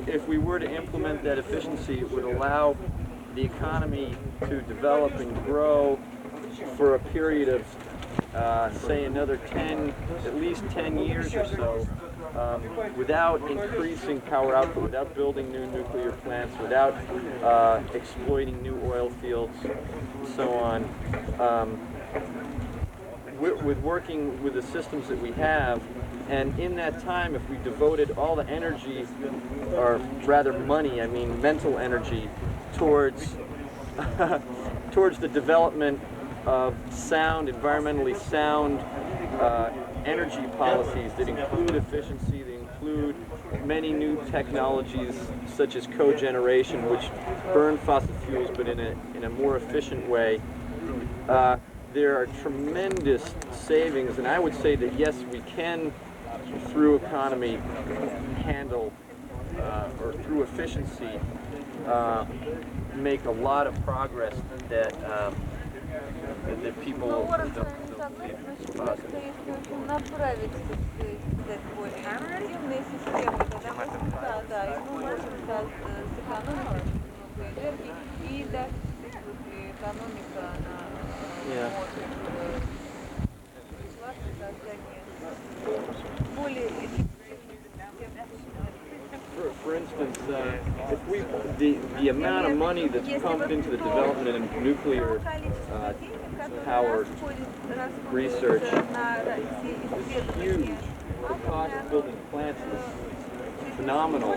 If we were to implement that efficiency, it would allow the economy to develop and grow for a period of, say, another 10, at least 10 years or so, without increasing power output, without building new nuclear plants, without exploiting new oil fields, and so on. With working with the systems that we have, and in that time, if we devoted all the energy, or rather money, I mean mental energy, towards towards the development of sound, environmentally sound energy policies that include efficiency, that include many new technologies such as cogeneration, which burn fossil fuels but in a more efficient way. There are tremendous savings, and I would say that yes, we can, through economy, handle, or through efficiency, make a lot of progress that people
Ну,
don't
с одной стороны, что если очень направить, так сказать, более эффективные системы, тогда мы, да, и мы можем сэкономить много энергии, и даже экономика на более эффективных.
For instance, if the amount of money that's pumped into the development of nuclear power research is huge. The cost of building plants is phenomenal.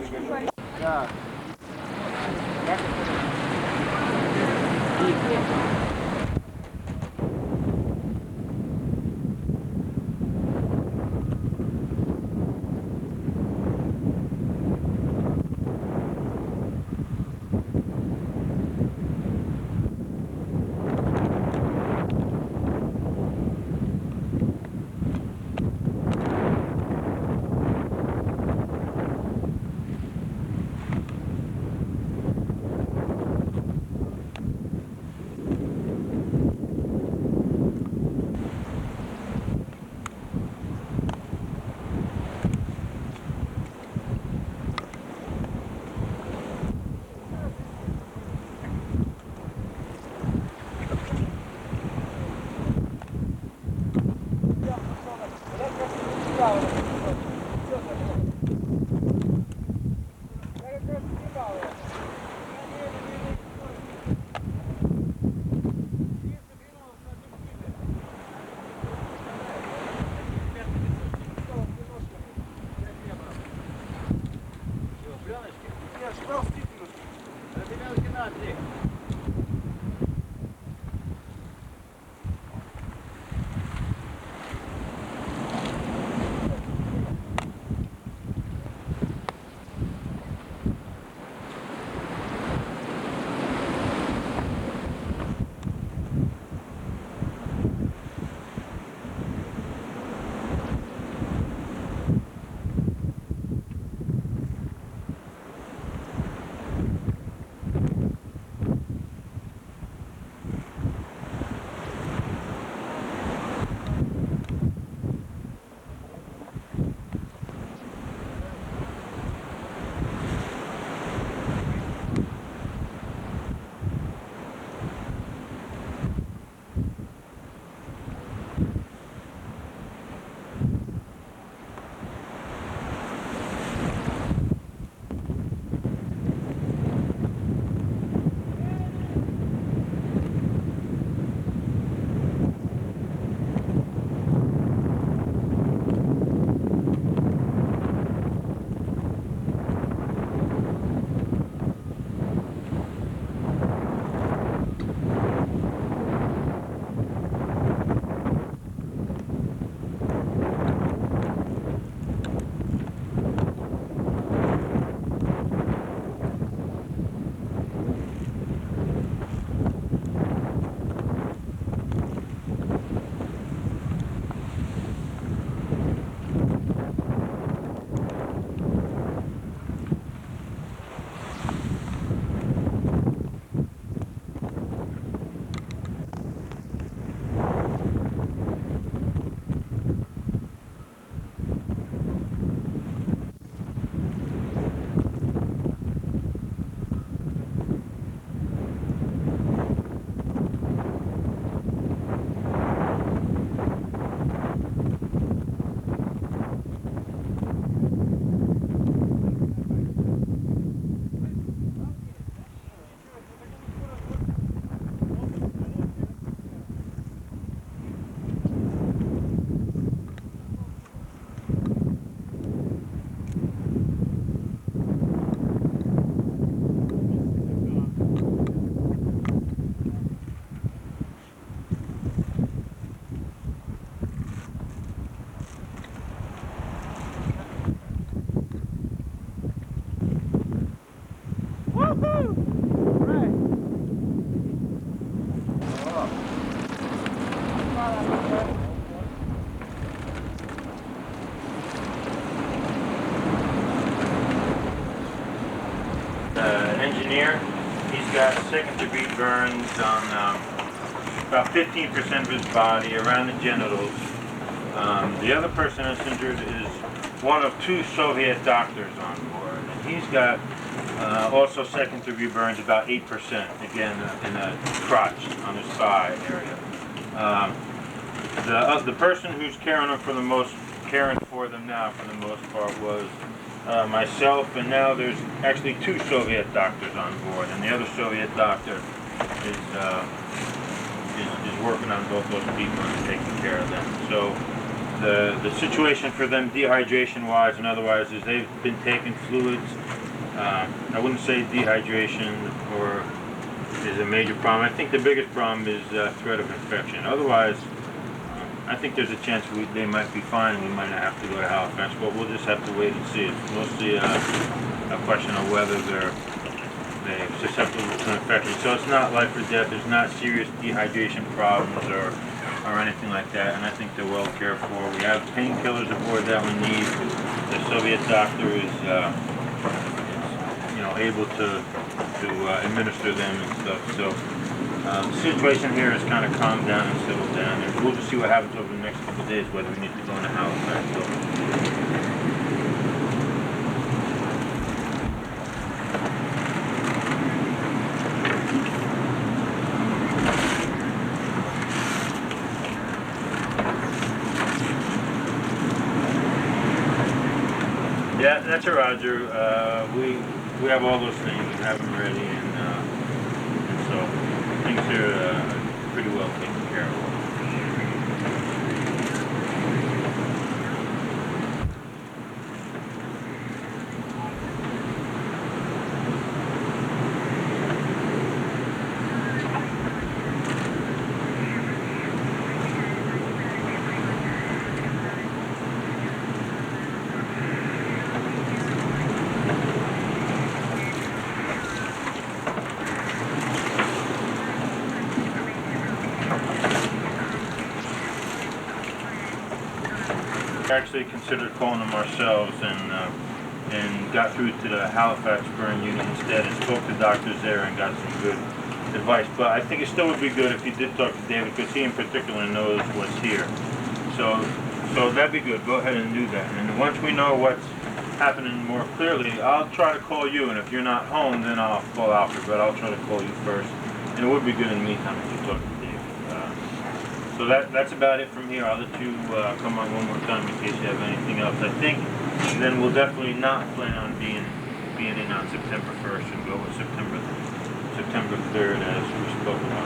Engineer. He's got second-degree burns on about 15% of his body, around the genitals. The other person that's injured is one of two Soviet doctors on board. And he's got also second-degree burns, about 8%, again, in the crotch on his thigh area. The person who's caring for them now, for the most part, was myself, and now there's actually two Soviet doctors on board, and the other Soviet doctor is working on both those people and taking care of them. So the situation for them, dehydration-wise and otherwise, is they've been taking fluids I wouldn't say dehydration is a major problem. I think the biggest problem is threat of infection. Otherwise, I think there's a chance they might be fine and we might not have to go to Halifax, but we'll just have to wait and see. It's mostly a question of whether they're susceptible to infection. So it's not life or death. There's not serious dehydration problems or anything like that, and I think they're well cared for. We have painkillers aboard that we need. The Soviet doctor is able to administer them and stuff. So the situation here has kind of calmed down and settled down, and we'll just see what happens over the next couple of days, whether we need to go into Halifax. So, yeah, that's a Roger. We have all those things. We have them ready, and so things are pretty well taken care of. Actually considered calling them ourselves and got through to the Halifax burn unit instead and spoke to doctors there and got some good advice. But I think it still would be good if you did talk to David, because he in particular knows what's here. So that'd be good. Go ahead and do that. And once we know what's happening more clearly, I'll try to call you, and if you're not home, then I'll call Alfred, but I'll try to call you first. And it would be good in the meantime if you talk to David. So that's about it from here. I'll let you come on one more time in case you have anything else. I think then we'll definitely not plan on being in on September 1st and go with September 3rd as we spoke about.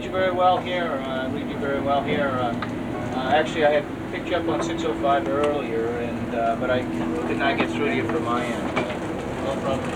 you very well here. I read you very well here. Actually, I had picked you up on 605 earlier, and but I could not get through to you from my end. No problem.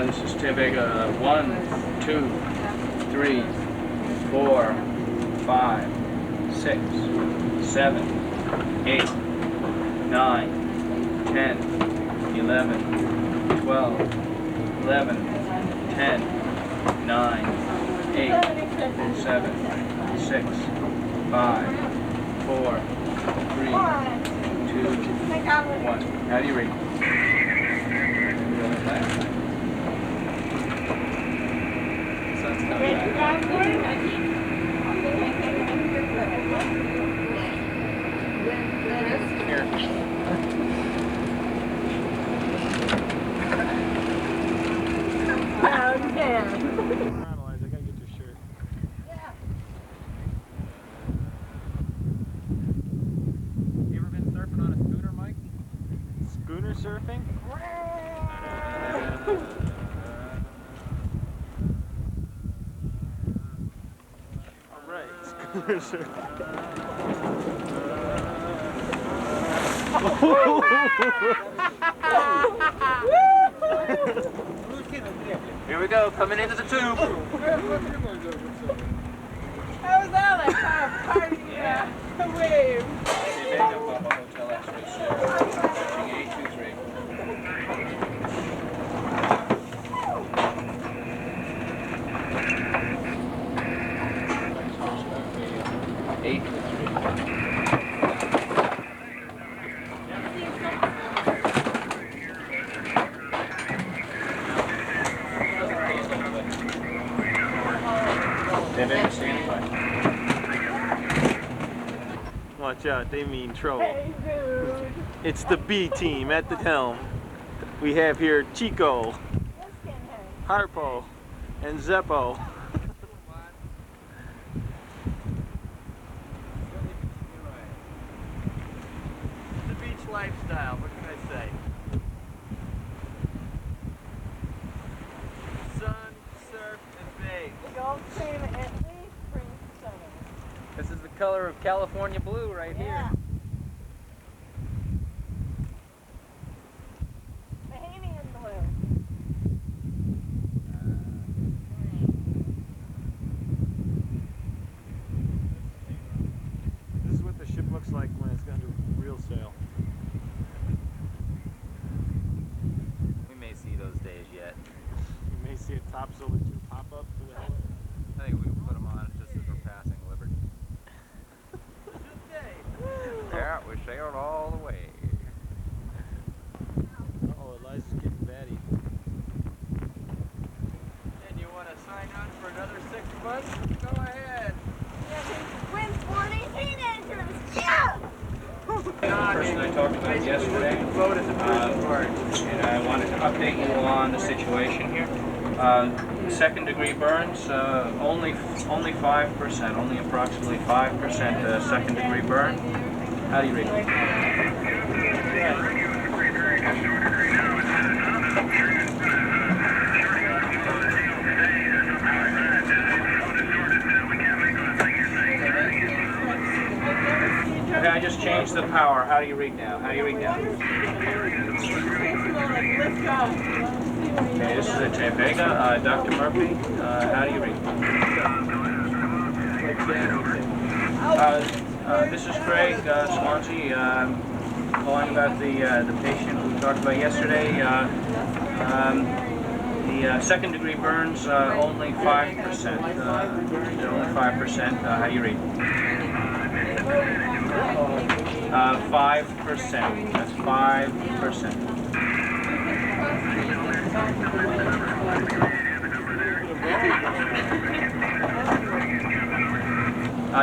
This is Tevega 1, 2, 3, 4, 5, 6, 7, 8, 9, 10, 11, 12, 11, 10, 9, 8, 7, 6, 5, 4, 3, 2, 1. How do you read?
Schooner surfing? Alright, schooner surfing.
Here we go, coming into the tube.
How was that like? Party, yeah. A wave.
Hotel X-ray Sierra, reaching 823. 823.
Watch out, they mean trouble. It's the B team at the helm. We have here Chico, Harpo, and Zeppo.
The beach lifestyle, what can I say? Sun, surf, and bathe.
Golf team at least brings the sun.
This is the color of California blue right here.
Bahamian blue.
This is what the ship looks like when it's under real sail.
We may see those days yet.
You may see a topsail or two pop up for the hell of it.
I think we can put them on just as we're passing Liberty. Yeah, we sailed all the way.
Oh, Eliza's getting batty.
And you want to sign on for another 6 months? Go ahead.
Win 40 teenagers! Yeah!
The person I talked about yesterday, and I wanted to update you on the situation here. Second degree burns, only 5%, only approximately 5% second degree burn. How do you read it? Okay, I just changed the power. How do you read now? How do you read now? Okay, this is a Tevega. Dr. Murphy, how do you read? This is Craig Swansea, calling about the patient we talked about yesterday. The second degree burns, only 5%. Only 5%. How do you read?
5%. That's 5%.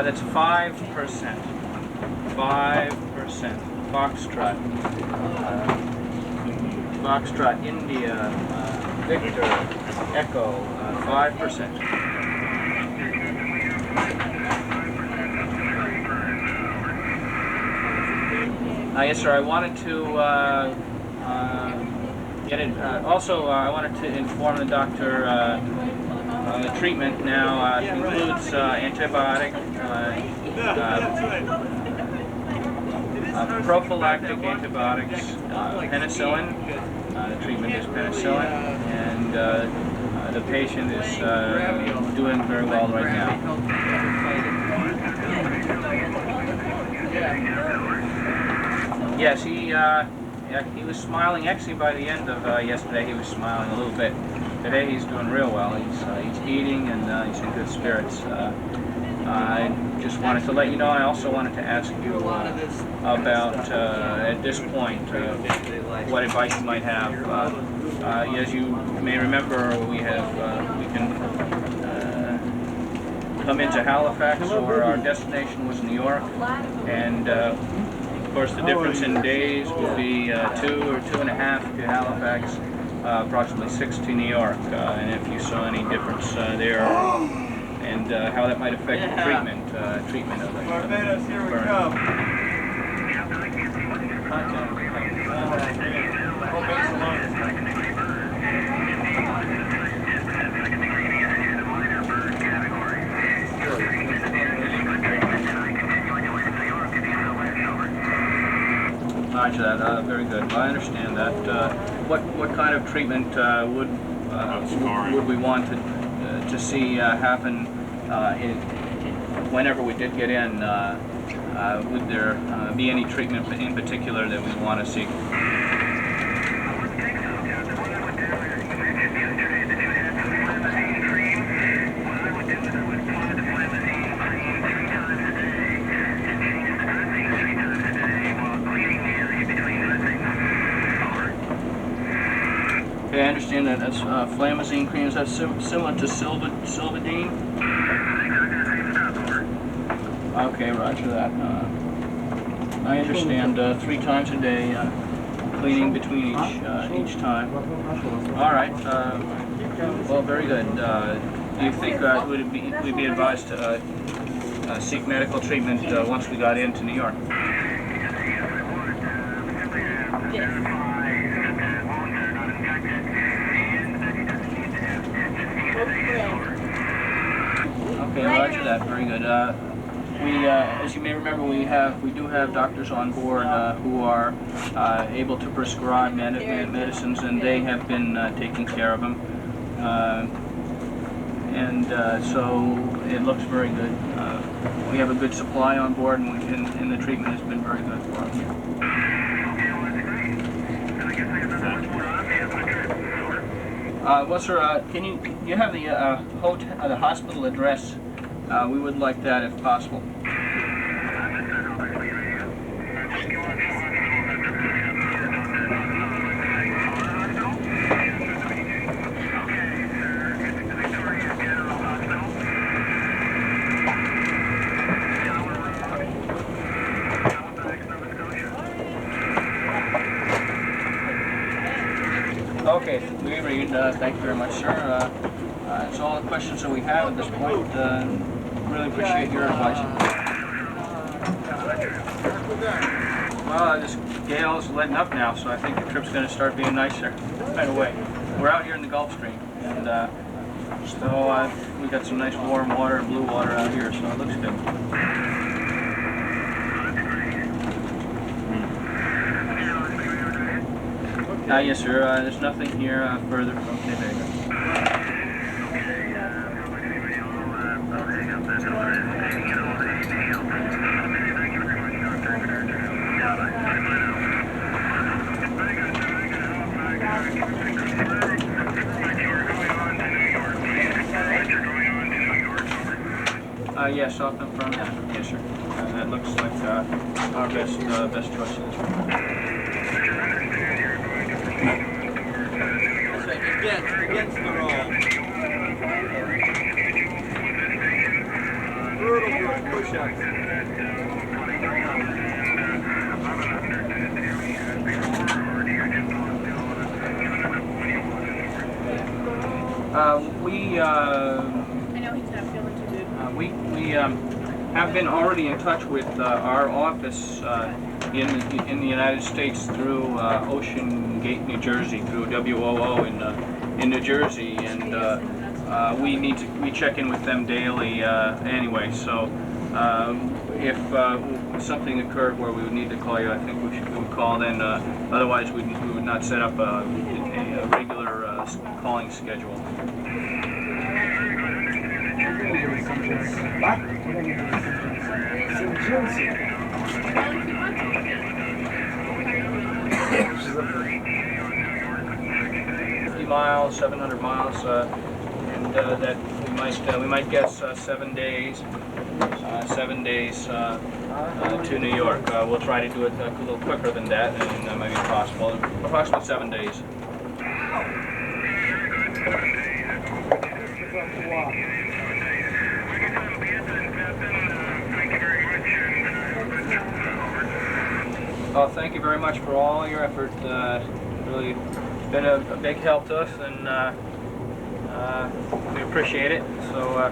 That's 5%. 5%. Foxtrot. Foxtrot, India, Victor, Echo, 5%. Yes, sir. I wanted to get it. Also, I wanted to inform the doctor the treatment now includes antibiotic, prophylactic antibiotics, penicillin. The treatment is penicillin, and the patient is doing very well right now. Yes, he was smiling. Actually, by the end of yesterday, he was smiling a little bit. Today, he's doing real well. He's eating, and he's in good spirits. I just wanted to let you know. I also wanted to ask you about, at this point, what advice you might have. As you may remember, we can come into Halifax, or our destination was New York, and of course the difference in days would be 2 or 2.5 to Halifax, approximately 6 to New York, and if you saw any difference there, and how that might affect the treatment of the
Barbados, here we
burn.
go.
Roger that. Very good. Well, I understand that. What kind of treatment would we want to see happen whenever we did get in? Would there be any treatment in particular that we want to see? Okay, I understand that that's flamazine cream. Is that similar to Silvadine? Okay, roger that. I understand 3 times a day, cleaning between each time. All right. Well, very good. Do you think we'd be advised to seek medical treatment once we got into New York?
Yes.
Okay, roger that. Very good. As you may remember, we do have doctors on board who are able to prescribe medicines, and they have been taking care of them. So it looks very good. We have a good supply on board, and the treatment has been very good for us. Well, sir, can you have the the hospital address? We would like that if possible. Okay, we read. Thank you very much, sir. That's all the questions that we have at this point. Really appreciate your advice. Well, this gale is letting up now, so I think the trip's going to start being nicer right away. We're out here in the Gulf Stream, and so we got some nice warm water and blue water out here, so it looks good. Yes, sir. There's nothing here further from Quebec. Yes, I'll confirm that. Yes, sir.
that looks like our best choice at this point.
Against the roll. Brutal push-ups.
I know he's not feeling too good.
We have been already in touch with our office in the United States through Ocean Gate, New Jersey, through WOO in New Jersey, and we check in with them daily anyway. So if something occurred where we would need to call you, I think we would call then. Otherwise, we would not set up a regular calling schedule.
What?
50 miles, 700 miles, and that we might guess 7 days. 7 days to New York. We'll try to do it a little quicker than that, and that might be possible. Approximately 7 days. Well, thank you very much for all your effort. Really been a big help to us, and we appreciate it. So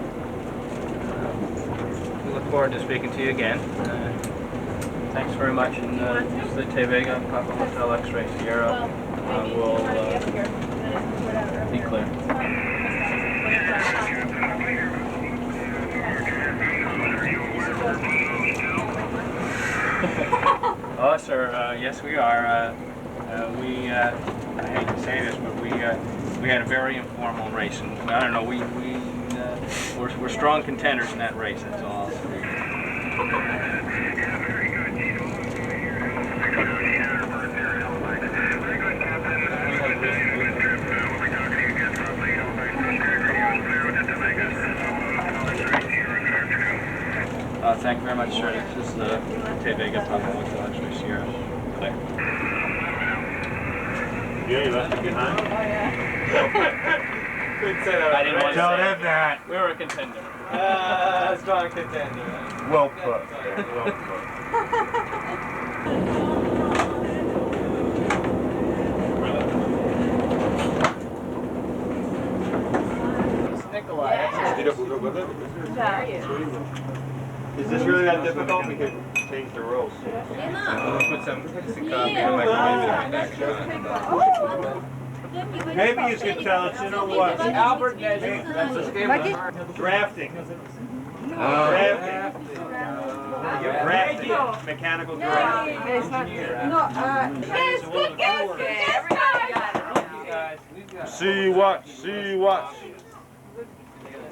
we look forward to speaking to you again. Thanks very much. And this is the Te Vega Papa Hotel X-Ray Sierra. We'll be clear. Oh, sir. Yes, we are. I hate to say this, but we had a very informal race, and I don't know. We're strong contenders in that race. That's all. Thank you very much, sir. This is the Te Vega Papa Hotel X-Ray Sierra. Clear.
Yeah, you left it behind?
Couldn't say that. I didn't want to
Tell
say
them
it.
that.
We were a contender.
Strong contender. Right?
Well put. Well put.
Is this really that difficult? We could change the rules.
Put some
Maybe you could tell us, you know what?
Albert measure. That's a
Drafting. Drafting. Drafting. Mechanical drafting. See what? See what?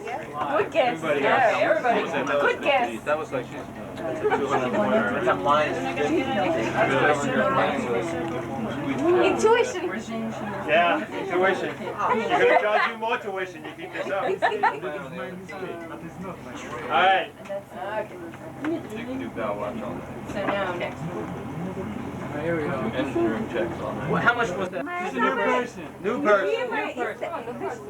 Good guess. Yeah, everybody. Good guess.
That was like
200. Intuition.
Yeah, intuition. You're going to charge you more tuition. You keep this up. All right.
So now next.
Here we go. Engineering checks on that.
Well, how much was that?
This is a new person. New person.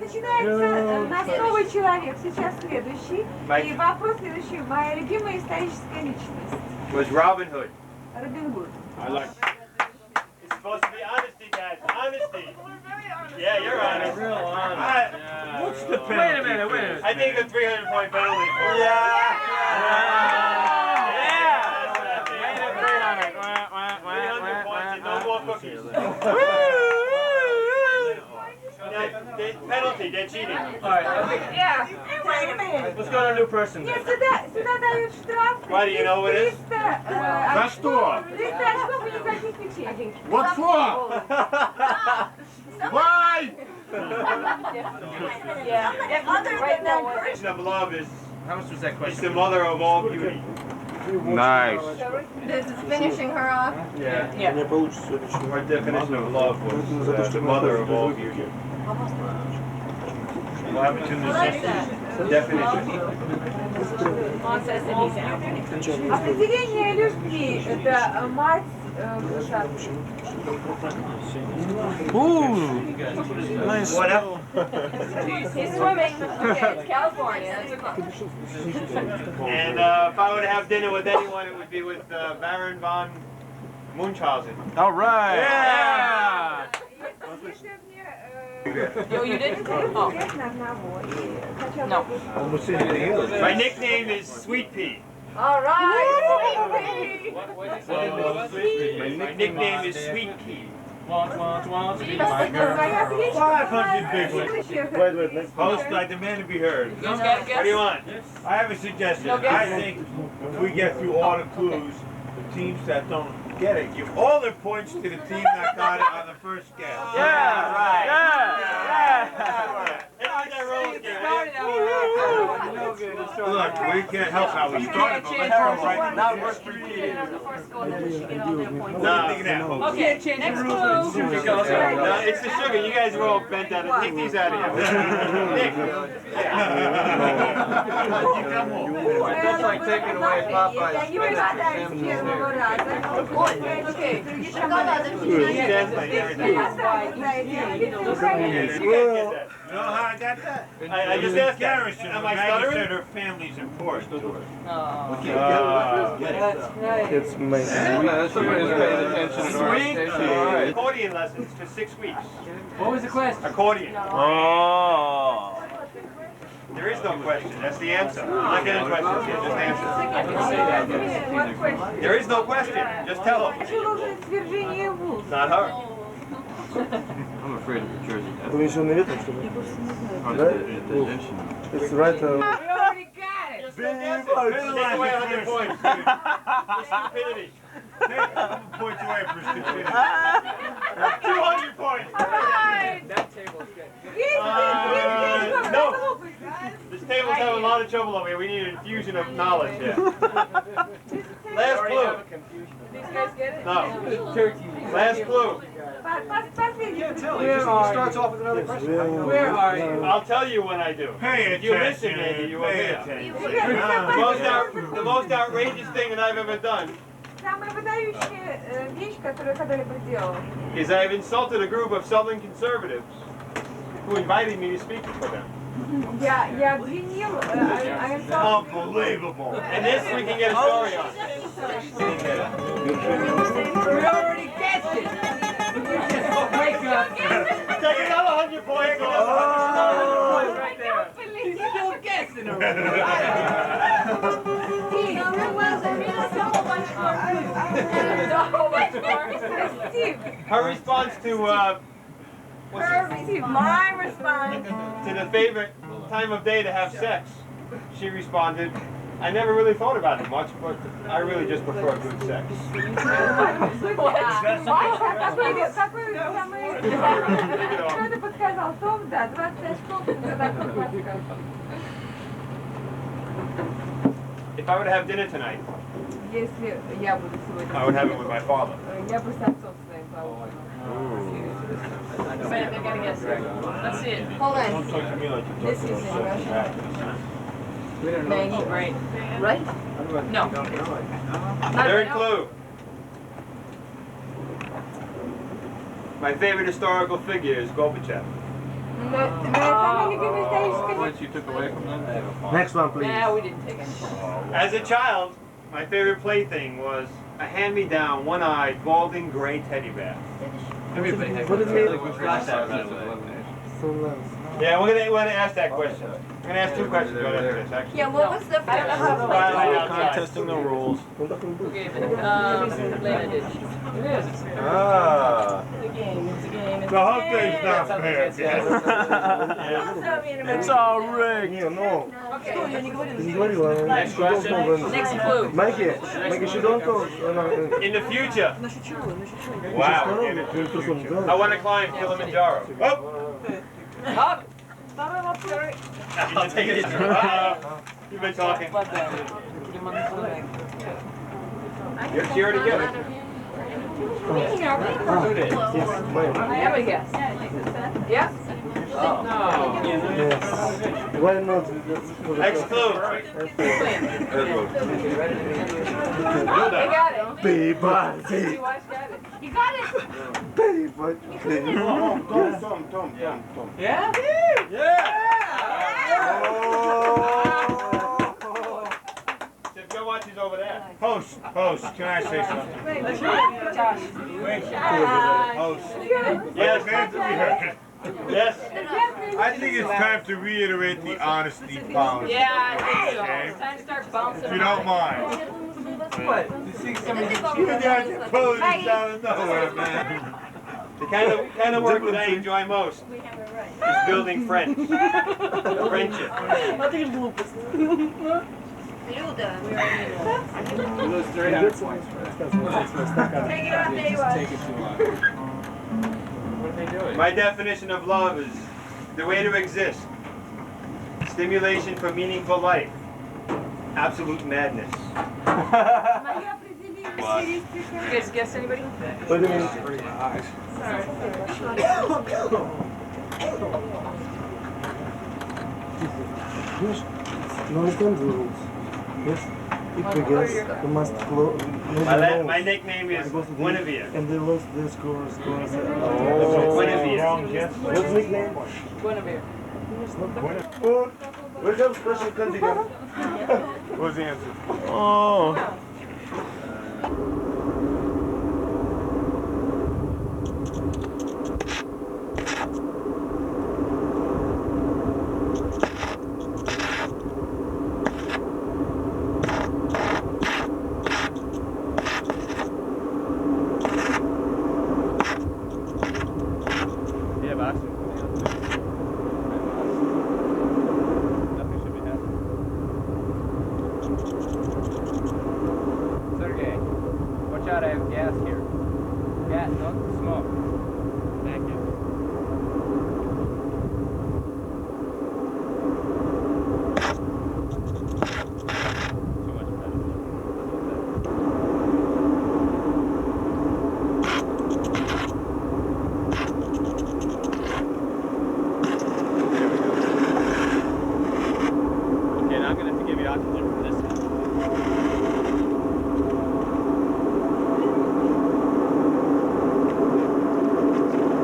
Начинается нас новый человек, сейчас следующий. И вопрос следующий. Моя любимая историческая личность.
Was Robin Hood.
Робин Гуд.
I like it. It's supposed to be honesty, guys. Honesty. Yeah, you're honest.
Real honest.
What's the penalty?
Wait a minute.
I think a 300-point penalty. Penalty, they're cheating.
Yeah. Wait a minute.
Let's go to a new person.
Нет, сюда дают штраф.
Why do you know what it is?
300
За что?
300 очков и никаких печенек.
What for? Why?
Yeah. Other than that person.
Of love is,
How much was that
is
question?
the mother of all beauty.
Nice.
This is finishing her off.
Yeah.
Yeah.
Our definition of love was the mother of all beauty. What happened to
I like that.
Definition.
Определение любви – это мать
Ooh, nice.
What else?
He's swimming. Okay, it's California.
And if I were to have dinner with anyone, it would be with Baron von Munchausen.
All right.
Yeah!
Yo, you didn't? Oh. No.
My nickname is Sweet Pea.
All right.
My nickname is Sweet Pea.
Wait,
Host, I demand to be heard.
You guys got a guess?
What do you want?
I have a suggestion.
No guess?
I think if we get through all the clues, the teams that don't get it, give all the points to the team that got it on the first guess.
Yeah, right.
Yeah. Look, we can't help how we started, but let's go right now. We're repeating.
Okay, next clue.
No, it's the sugar. You guys are all bent out. Take these out of here. Nick.
That's like taking away Popeye's.
You know how I got that?
I just asked
Garrison.
am I
Maggie
stuttering?
said her family's important to her.
That's right.
It's my
Somebody's paying attention to our station.
Accordion lessons for 6 weeks.
What was the question?
Accordion.
Oh.
There is no question. That's the answer. I'm not getting questions here. Just answer. There is no question. Just tell them. Not her.
I'm afraid of the Jersey.
Вы еще на ветром, что ли? Да? It's right.
We already got it.
Take away 100 points, dude. For stupidity.
Take 100 points away for stupidity.
200 points.
That table's good.
No. This table's having a lot of trouble over here. We need an infusion of knowledge here. Last clue.
These guys get it?
No.
Turkey.
Last clue.
Can't tell. He starts off with another question. Where are you?
I'll tell you when I do.
Pay
If you
attention.
listen, maybe you will
Pay
hear.
attention.
The most outrageous thing that I've ever done
Самая выдающая вещь, которую я когда-либо сделала.
is I've insulted a group of Southern conservatives who invited me to speak for them.
Я обвинил,
Unbelievable.
And this we can get a story on.
We already guessed it.
Wake up.
Take another 100 points.
Right there.
He's still guessing already.
Her response to
My response.
to the favorite time of day to have sex, she responded, I never really thought about it much, but I really just prefer good sex.
Что ты подсказал? Том, да, 20 штук.
If I were to have dinner tonight,
Если я буду сегодня,
I would have it with my father.
я бы с отцом своим поужинала.
They're gonna guess it. Let's see it.
Hold on.
Don't talk to me like you
This
talk
is
to
in
us.
Russian. Maggie.
Right. Right? No.
Third clue. My favorite historical figure is Gorbachev.
Points you took away from them?
Next one, please.
Nah, we didn't take any.
As a child, my favorite plaything was a hand-me-down, one-eyed, balding gray teddy bear.
Everybody has
What is it? So nice.
Yeah, we're gonna ask that question. We're gonna ask 2 questions about this, actually.
Yeah, what was the
Contesting the rules.
Okay, Lena did.
Ah.
It's a game. It's a game.
The whole thing's not fair.
It's all rigged.
Не, ну,
Okay.
ты не говорила.
Next question. Next clue.
Майки, she don't talk.
In the future. Wow. I want to climb Kilimanjaro. Oh!
Up.
I'll take it. You've been talking. She already get it.
I have a guess. Yeah?
Yes. Why not?
Exclude.
Paper.
You got it.
Paper. Tom.
Yeah?
Chip, go watch these over there. Host, can I say something? Wait. Host. Yes, yes. I think it's time to reiterate the honesty policy.
Yeah, I think so.
Okay?
It's time to start bouncing.
If you don't mind.
What? You see somebody
You're the pose out of nowhere, man.
The kind of work that I enjoy most is building friends. Friendship.
Люда.
You lose 300 points for that.
Take it off,
Just take it too long. What are they doing?
My definition of love is the way to exist. Stimulation for meaningful life. Absolute madness.
You guys guess anybody?
What do you mean? No, it's not the rules. Yes, if we guess, we must close.
My nickname is Guinevere.
And they lost their scores.
Guinevere.
What's nickname?
Guinevere.
We have special candidate.
What's the answer?
Oh.
Sergey, watch out, I have gas here. Gas, not smoke. Thank you.
Okay, now I'm gonna have to give you oxygen for this one.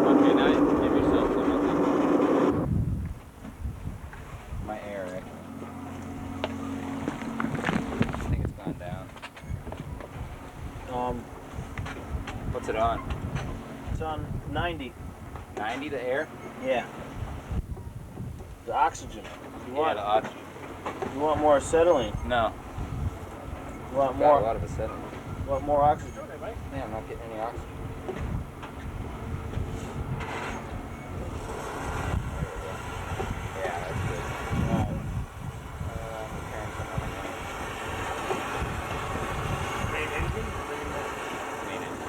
Okay, now you can give yourself some of this.
My air, right? I think it's gone down. What's it on?
It's on 90.
90 the air?
Yeah. The oxygen. You want,
the oxygen.
you want more acetylene.
No.
You want
Got a
more.
lot of acetylene.
You want more oxygen.
Yeah, I'm not getting any oxygen. Yeah, that's good. Repairing some other maintenance.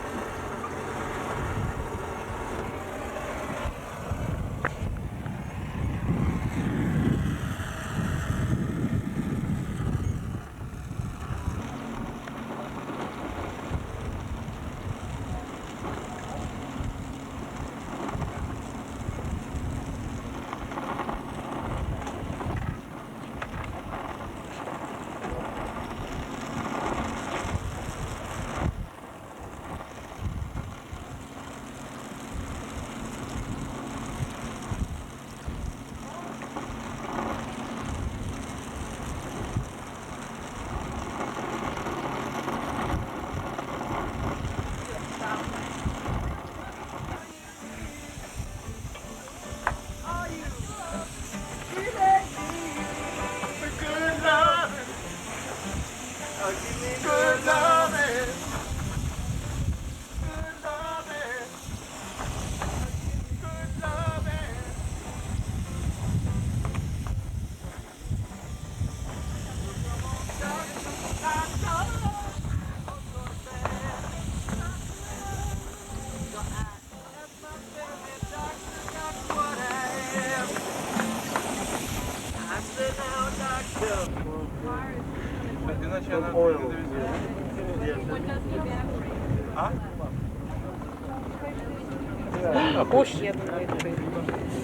Опущ.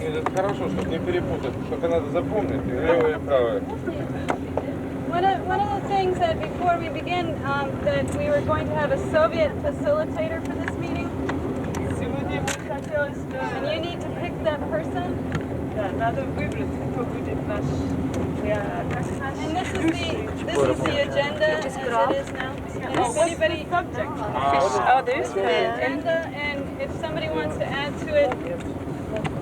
И это хорошо, чтобы не перепутать, что-то надо запомнить, и левое и правое.
One of the things that before we begin, that we were going to have a Soviet facilitator for this meeting. And you need to pick that person. And this is the agenda as it is now. And if anybody, there's the agenda, and if somebody wants to add to it,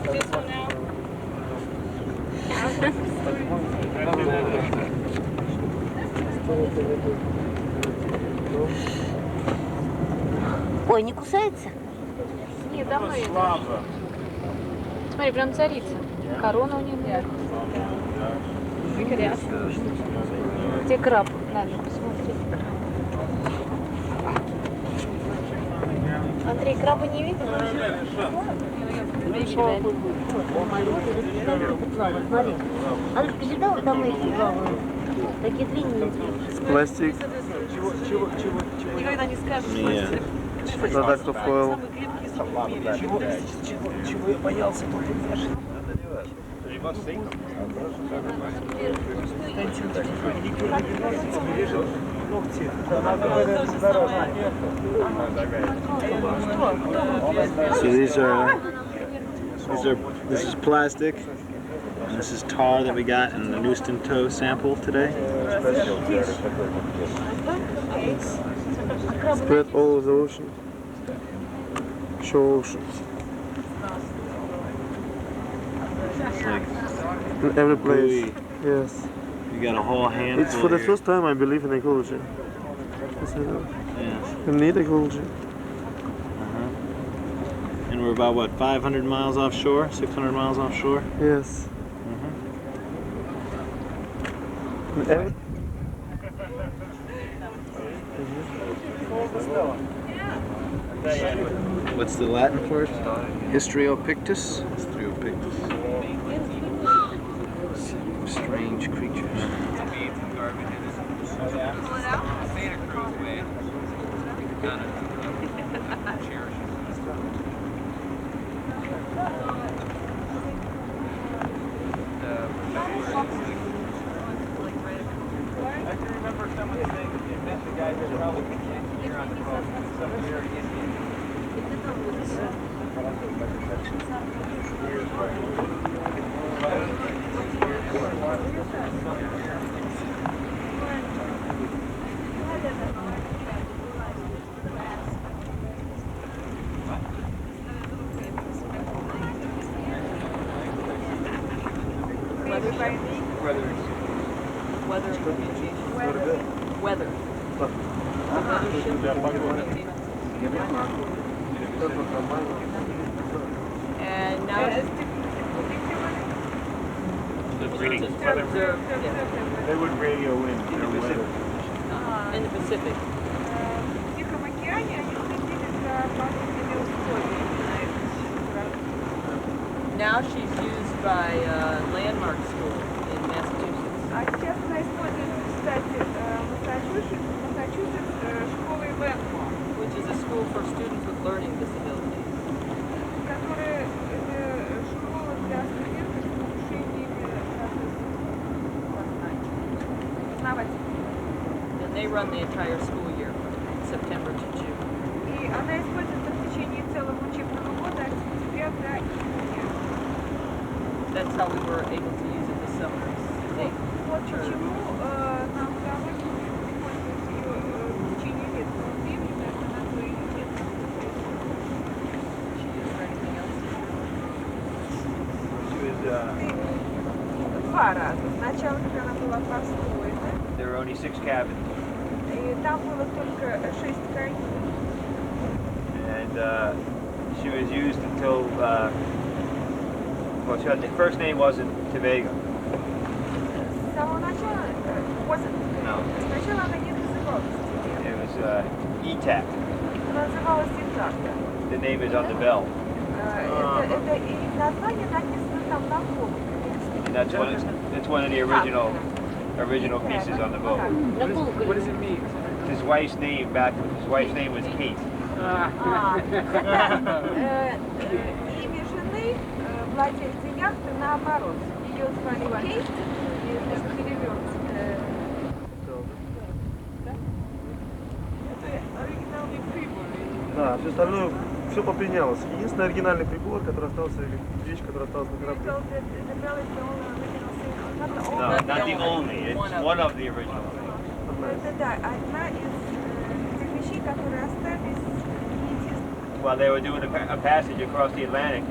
do so now.
Ой, не кусается?
Нет, давно едет. Смотри, прям царица. Корона у нее. Где краб? Надо посмотреть. Андрей, краба не видно?
Смотри. Андрюш, ты видал, там эти плавают? Такие длинненькие.
Пластик.
Никогда не скажешь.
Нет. Продукт фойл.
Чего я боялся, тут
So this is plastic, and this is tar that we got in the Newston toe sample today. Spread all over the ocean. Show oceans.
Like
In every place.
buoy.
Yes.
You got a whole handful.
It's for the
here.
first time I believe in ecology.
Yeah.
We need ecology.
And we're about, what, 500 miles offshore? 600 miles offshore?
Yes.
What's the Latin for it? Histriopictus? Histriopictus. Strange creatures.
I can remember someone saying that they met the guy that probably came here on the boat. Some very Indian.
Weather. And now
They would radio in their weather.
in the Pacific. Now she's used by Landmark School in Massachusetts.
А сейчас она используется, кстати, Массачусетс школой Venmo,
Which is a school for students with learning disabilities.
которая школа для студентов с нарушениями познавательных.
And they run the entire school year from September to June.
И она используется в течение целого учебного года от сентября до июня.
That's how we were able to use it this summer.
Вот почему нам удалось использовать ее в течение летнего времени, аж на то июня. Два раза. Сначала, когда она была построена,
There were only 6 cabins.
и там было только 6 кают.
And she was used until, well, her first name wasn't Tobago.
С самого начала,
No,
сначала она не называлась Тибет.
it was ETAC.
Она называлась Итака.
The name is on the bell.
Это и название написано там на полке.
And that's one of the original pieces on the boat.
What does it mean?
His wife's name was Kate.
Имя жены владельцы яхты наоборот. Ее звали Кейт, и это перевернут. Это оригинальный прибор.
Да, все остальное, все поменялось. Единственный оригинальный прибор, который остался, или вещь, которая осталась на корабле.
No, not the only. It's one of the original.
Это да, одна из тех вещей, которые остались.
While they were doing a passage across the Atlantic,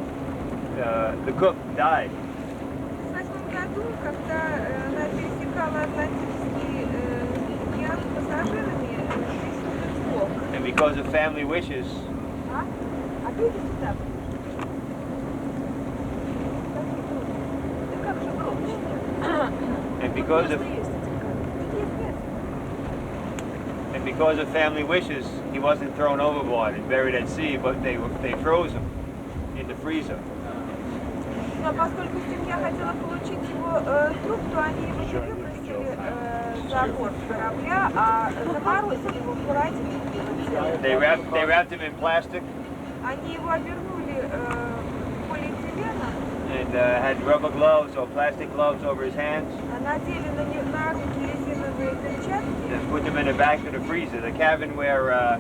the cook died.
В 1908 году, когда она пересекала Атлантический океан с пассажирами,
And because of family wishes,
а ты иди сюда. Да как же громче?
and because of family wishes, he wasn't thrown overboard and buried at sea, but they froze him in the freezer.
Но поскольку семья хотела получить его труп, то они его не выбросили за борт корабля, а заморозили его в холодильнике.
They wrapped him in plastic
Они его обернули полиэтиленом,
and had rubber gloves or plastic gloves over his hands.
надели на руки резиновые перчатки.
And put them in the back of the freezer, the cabin where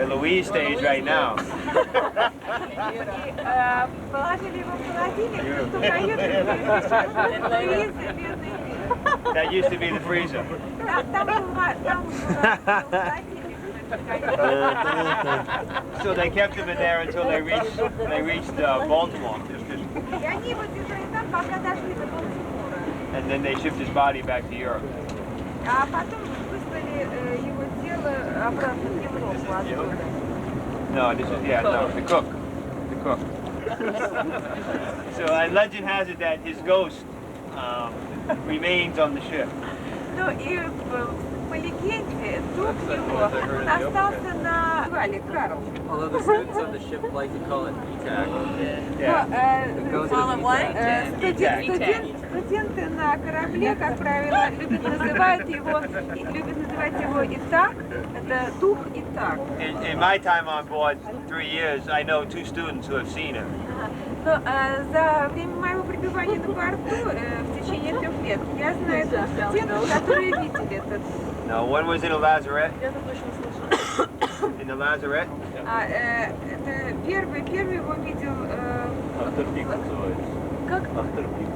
Louise stays right now.
И положили его в холодильник, в ту каюту,
That used to be the freezer. So they kept him in there until they reached Baltimore.
И они его держали там, пока дошли до Балтимора.
And then they shipped his body back to Europe.
А потом выслали его тело обратно в Европу оттуда.
No, this is the cook. The cook. So legend has it that his ghost remains on the ship.
Ну и по легенде дух его остался на Вале Карл.
Although the students on the ship like to call it E-Tag.
Студенты на корабле, как правило, любят называть его Итак. Это дух Итак.
In my time on board, 3 years, I know 2 students who have seen him.
Но за время моего пребывания на борту, в течение 3 лет, я знаю студентов, которые видели этот.
No, one was in a lazarette. In the lazarette.
Это первый его видел.
Afterpeak называется.
Как?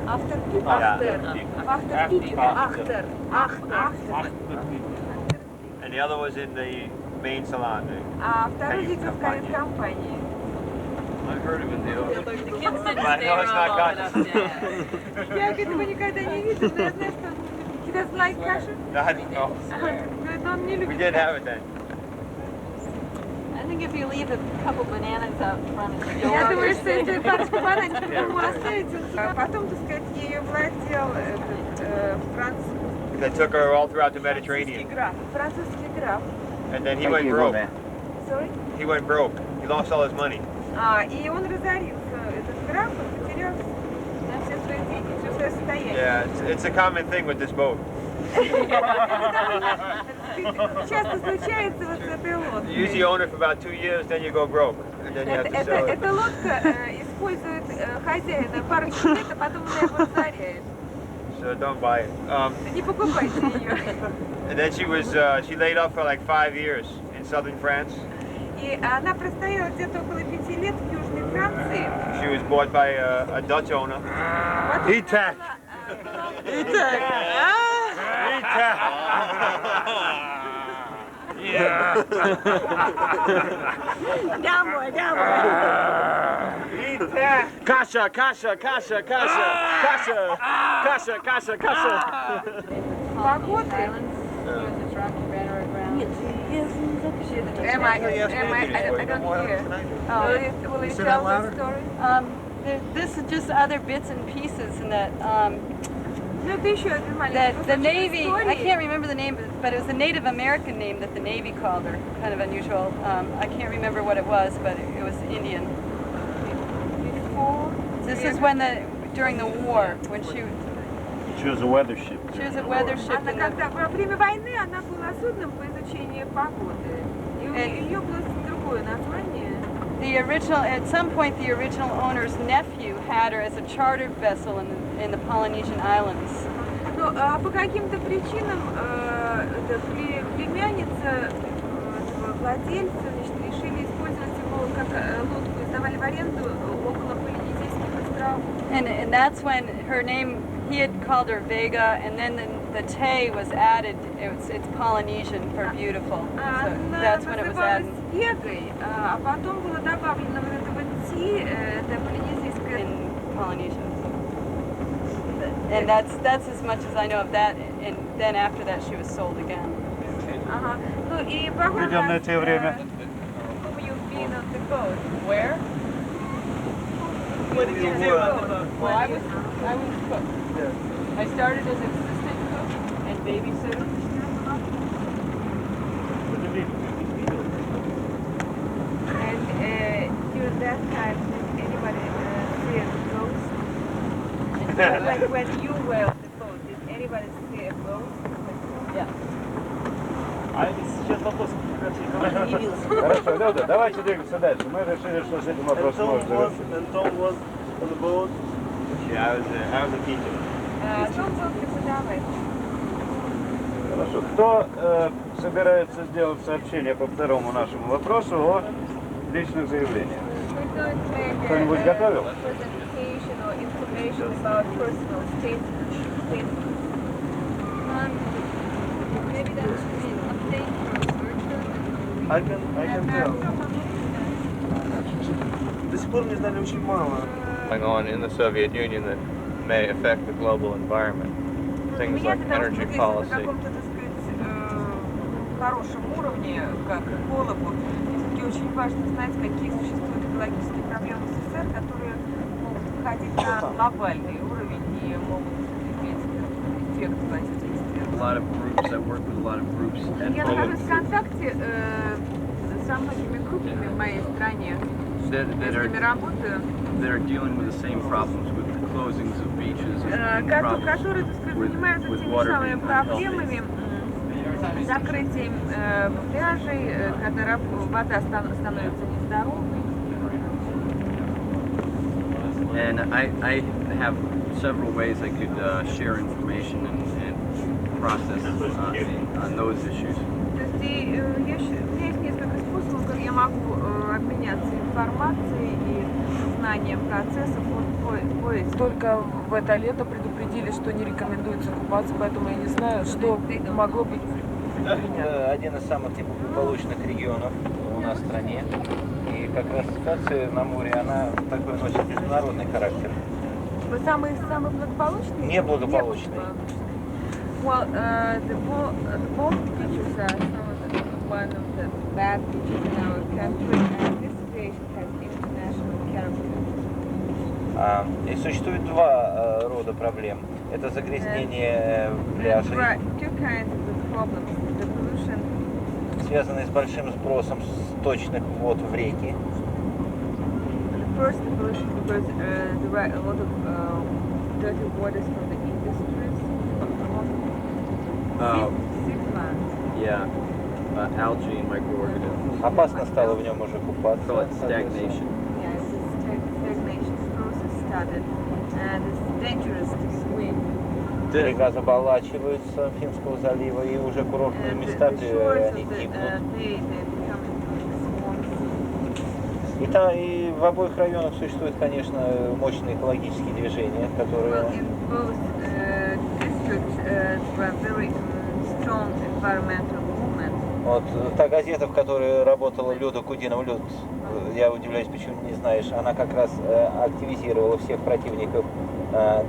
Afterpeak. After.
And the other was in the main salon.
А второй видел в кают-компании.
I've heard of it.
The kids didn't
But
stay
no, it's not
around long
cotton.
enough to
Я этого никогда не видел, но я знаю, что he doesn't like кашу.
No.
Но он не
We
любит.
did have it then.
I think if you leave a couple bananas out front of the door.
Я думаю, что если парочку бананчиков ему оставить, а потом, так сказать, ею владел этот французский
That took her all throughout the Mediterranean.
граф. Французский граф.
And then he went broke.
Sorry?
He went broke. He lost all his money.
И он разорился, этот граф, он потерял все свои деньги, все свое состояние.
Yeah, it's a common thing with this boat.
Часто случается вот с этой лодкой.
You use the owner for about 2 years, then you go broke. And then you have to sell it.
Эта лодка использует хозяина парочку лет, а потом она его разоряет.
So don't buy it.
Не покупайте ее.
And then she laid off for like 5 years in southern France.
И она простояла где-то около 5 лет в Южной Франции.
She was bought by a Dutch owner.
E-Tag.
E-Tag. E-Tag. Yeah.
Домой.
E-Tag.
Kasha.
Погоды. Am I don't hear. Will you tell the story?
This is just other bits and pieces in that
Ну, это еще один маленький
the Navy,
истории.
I can't remember the name, but it was a Native American name that the Navy called her, kind of unusual. I can't remember what it was, but it was Indian.
Before.
This is during the war, when she
was a weather ship.
She was a weather ship.
Во время войны она была судном по изучению погоды. И у нее было другое название.
the original, at some point, the original owner's nephew had her as a chartered vessel in the Polynesian islands.
Ну, по каким-то причинам племянница владельца, значит, решили использовать его как лодку и сдавали в аренду около Полинезийских островов.
And that's when her name, he had called her Vega, and then the Tay was added. It's Polynesian for beautiful. So that's when it was added.
Вегой, а потом было добавлено вот этого Ти, это полинезийское.
In Polynesian. And that's as much as I know of that. And then after that, she was sold again.
Ага. Ну и похоже.
Придёмное время.
You've been on the boat.
Where? What did you do on the boat? Well, I was cook. I started as assistant cook and babysitter.
And during that time, did anybody see a ghost? Like when you were on the boat, did anybody see a ghost?
Yeah.
А сейчас вопрос. Хорошо, Люда, давайте двигаться дальше. Мы решили, что с этим вопросом можно завершить. And Tom was on the boat.
Yeah, I was a teacher.
Том был преподаватель.
Хорошо. Кто собирается сделать сообщение по второму нашему вопросу о личных заявлениях? Кто-нибудь готовил? I can tell. До сих пор мне знали очень мало.
Going on in the Soviet Union that may affect the global environment. Things like energy policy.
Хорошем уровне, как экологу, все-таки очень важно знать, какие существуют экологические проблемы в СССР, которые могут выходить на глобальный уровень и могут иметь эффект воздействия.
A lot of groups, I work with a lot of groups.
Я нахожусь в контакте со многими группами в моей стране, с ними работаю.
That are dealing with the same problems with the closings of beaches and
которые, так сказать, занимаются теми самыми проблемами, закрытием пляжей, когда вода становится нездоровой.
And I have several ways I could share information and process on those issues.
То есть у меня есть несколько способов, как я могу обменяться информацией и знанием процессов поиска.
Только в это лето предупредили, что не рекомендуется купаться, поэтому я не знаю, что могло быть предпринято.
Один из самых неблагополучных регионов у нас в стране. И как раз ситуация на море, она такой носит международный характер.
Вы самый благополучный?
Неблагополучный.
Well, the both beaches are one of the bad beaches in our country, and this situation has international character.
И существует два рода проблем. Это загрязнение пляжей,
Two kinds of problems. The pollution,
связанные с большим сбросом сточных вод в реки.
the first pollution because there are a lot of dirty waters from the industries.
Yeah, algae and microorganisms.
Опасно стало в нем уже купаться.
Call it stagnation.
Yeah, it's a stagnation process started, and it's dangerous to swim.
Берега заболачиваются Финского залива, и уже курортные места они гибнут. И в обоих районах существуют, конечно, мощные экологические движения, которые вот та газета, в которой работала Люда Кудинова, Люд, я удивляюсь, почему не знаешь, она как раз активизировала всех противников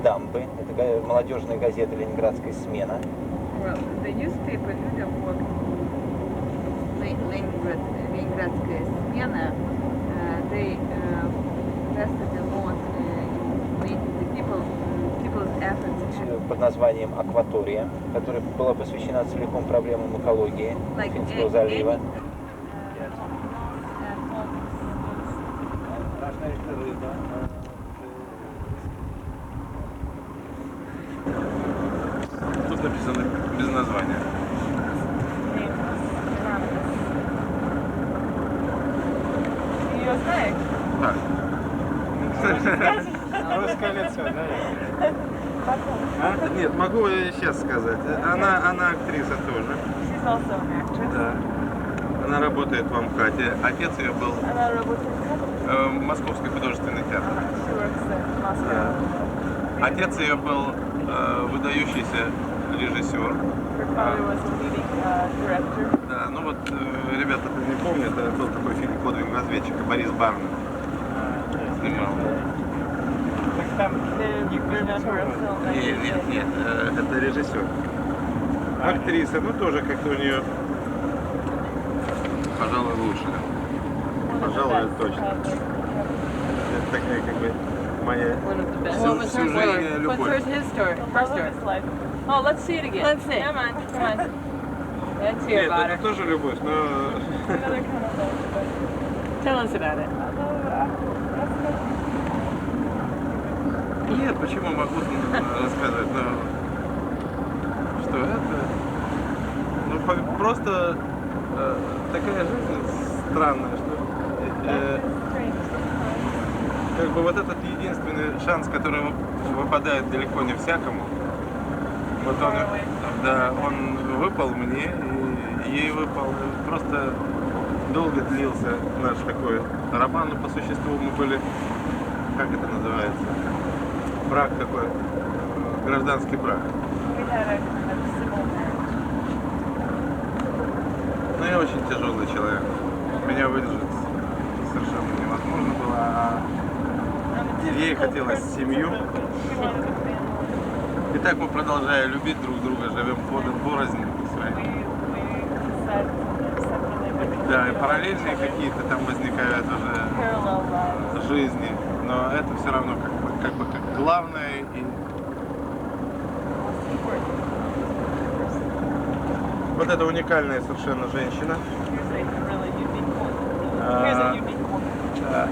дамбы. Это молодежная газета «Ленинградская смена».
Ленинградская смена, they invested a lot in making the people's efforts.
Под названием «Акватория», которая была посвящена целиком проблемам экологии Финского залива.
Тут написано без названия.
Ее знаешь?
Так.
Русское лицо, да?
А? Нет, могу я сейчас сказать. Она актриса тоже.
She's also an actress.
Да. Она работает в МХАТе. Отец ее был
Она работает в
Московский художественный театр.
She works at Moscow.
Да. Отец ее был выдающийся режиссер.
Her father was a leading director.
Да, ну вот ребята не помнят, это был такой фильм «Подвиг разведчика», Борис Барнов снимал. Нет, это режиссер. Актриса, ну тоже как-то у нее, пожалуй, лучше. Пожалуй, точно. Это такая как бы моя всю жизнь любовь.
What's his story? Her story. Oh, let's see it again. Let's see. Come on, come on. Let's hear
Нет,
about
это
her.
тоже любовь, но...
Tell us about it.
Нет, почему могу рассказать, но что это, ну просто такая жизнь странная, что как бы вот этот единственный шанс, который выпадает далеко не всякому, вот он, да, он выпал мне, и ей выпал, просто долго длился наш такой роман, но по существу мы были, как это называется? Брак такой, гражданский брак. Ну, я очень тяжелый человек. Меня выдержать совершенно невозможно было, а ей хотелось семью. И так мы, продолжая любить друг друга, живем порознь своей. Да, и параллельные какие-то там возникают уже жизни, но это все равно как бы главное. И вот эта уникальная совершенно женщина.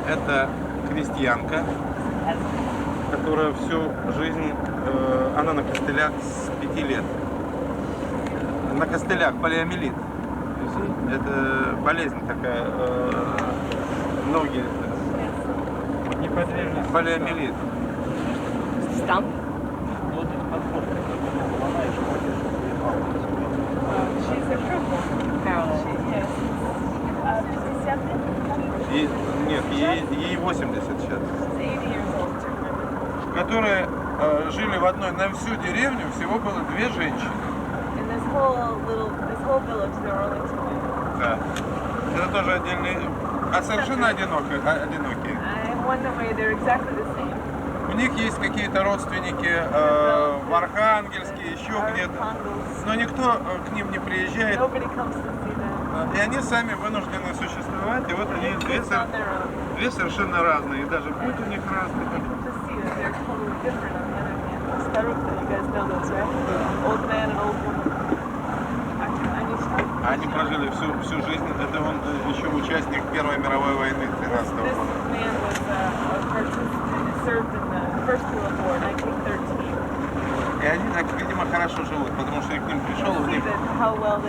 Это крестьянка, которая всю жизнь, она на костылях с 5 лет. На костылях полиомиелит. Это болезнь такая, ноги.
Неподвижность.
Полиомиелит.
Stump? She's a triple paralysis. Yes.
Нет, ей 80 сейчас. Которые жили в одной, на всю деревню всего было 2 женщины.
In this whole village there were only 2 women.
Да. Это тоже отдельные, совершенно одинокие.
In one way they're exactly the same.
У них есть какие-то родственники в Архангельске, еще где-то, но никто к ним не приезжает. И они сами вынуждены существовать, и вот они две совершенно разные, и даже путь у них разный. Они прожили всю жизнь, это он еще участник Первой мировой войны 13-го года. И они так, видимо, хорошо живут, потому что я к ним пришел, у них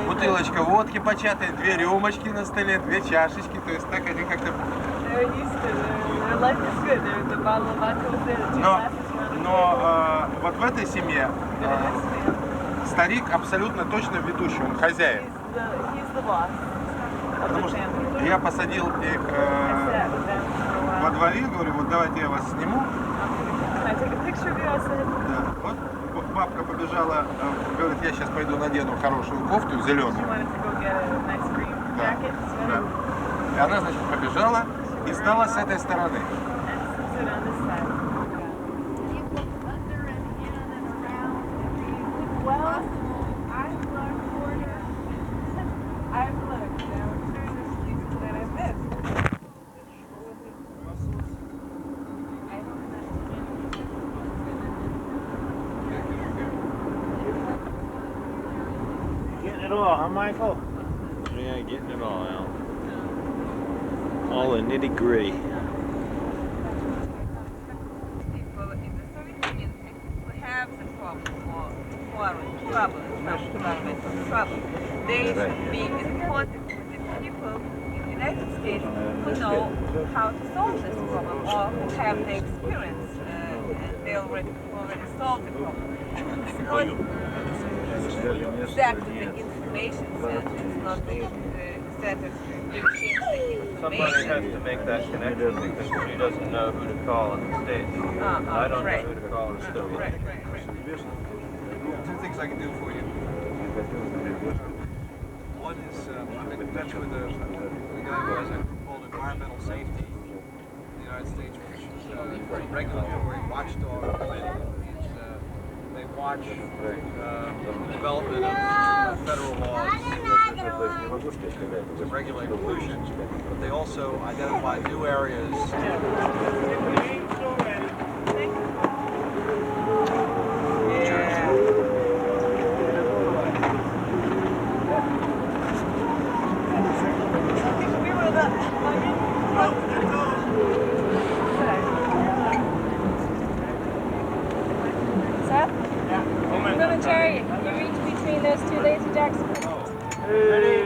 бутылочка водки початая, 2 рюмочки на столе, 2 чашечки, то есть так они как-то... Но вот в этой семье старик абсолютно точно ведущий, он хозяин. Потому что я посадил их во дворе, говорю, вот давайте я вас сниму. Да, вот бабка побежала, говорит, я сейчас пойду надену хорошую кофту зеленую. Да, да. И она, значит, побежала и стала с этой стороны.
Getting it all, huh, Michael?
Yeah, getting it all out. All the nitty gritty.
They be important with the people in the
United States who know how to solve this problem or who have the experience and they already solved the problem. It's not exactly the information center, it's not the center to exchange the information.
Somebody has to make that connection because she doesn't know who to call in the States. I don't know who to call in the States.
Two things I can do for you. One is I'm in touch with a guy who has a group called Environmental Safety in the United States, which is a regulatory watchdog committee. They watch the development of federal laws to regulate pollution, but they also identify new areas.
Remember, Jerry, you reach between those two lazy jacks.
Ready?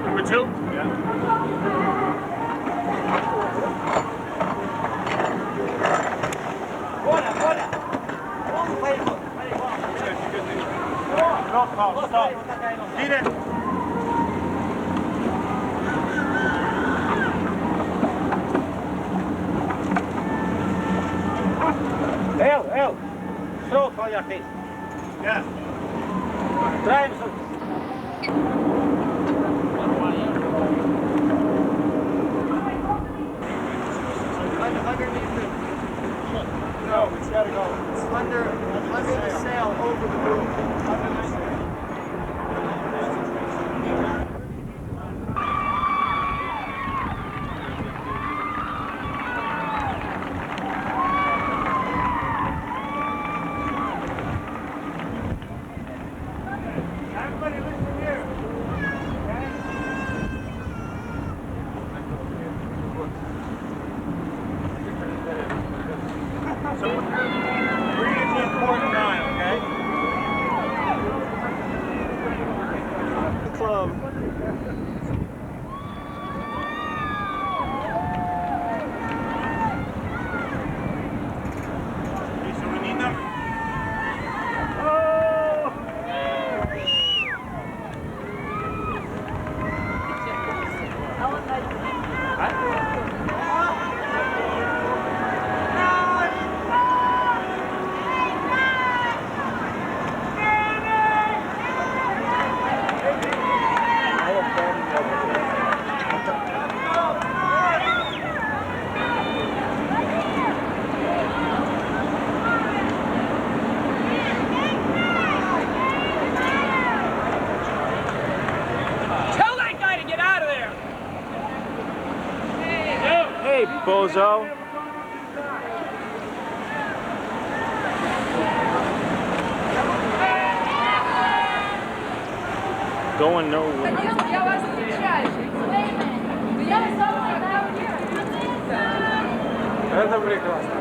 Number two? Stop. Get it.
El, stroke on your face.
Yes.
Try him some.
Underneath it. No, it's got to go. It's under the sail, over the boom. Under the sail.
Everybody listen here. So, breathe is the important line, okay?
Club.
Okay, so we need them.
Tell that guy to get out of there!
Hey, bozo. Going nowhere.
Я вас встречаю. Я
Это прекрасно.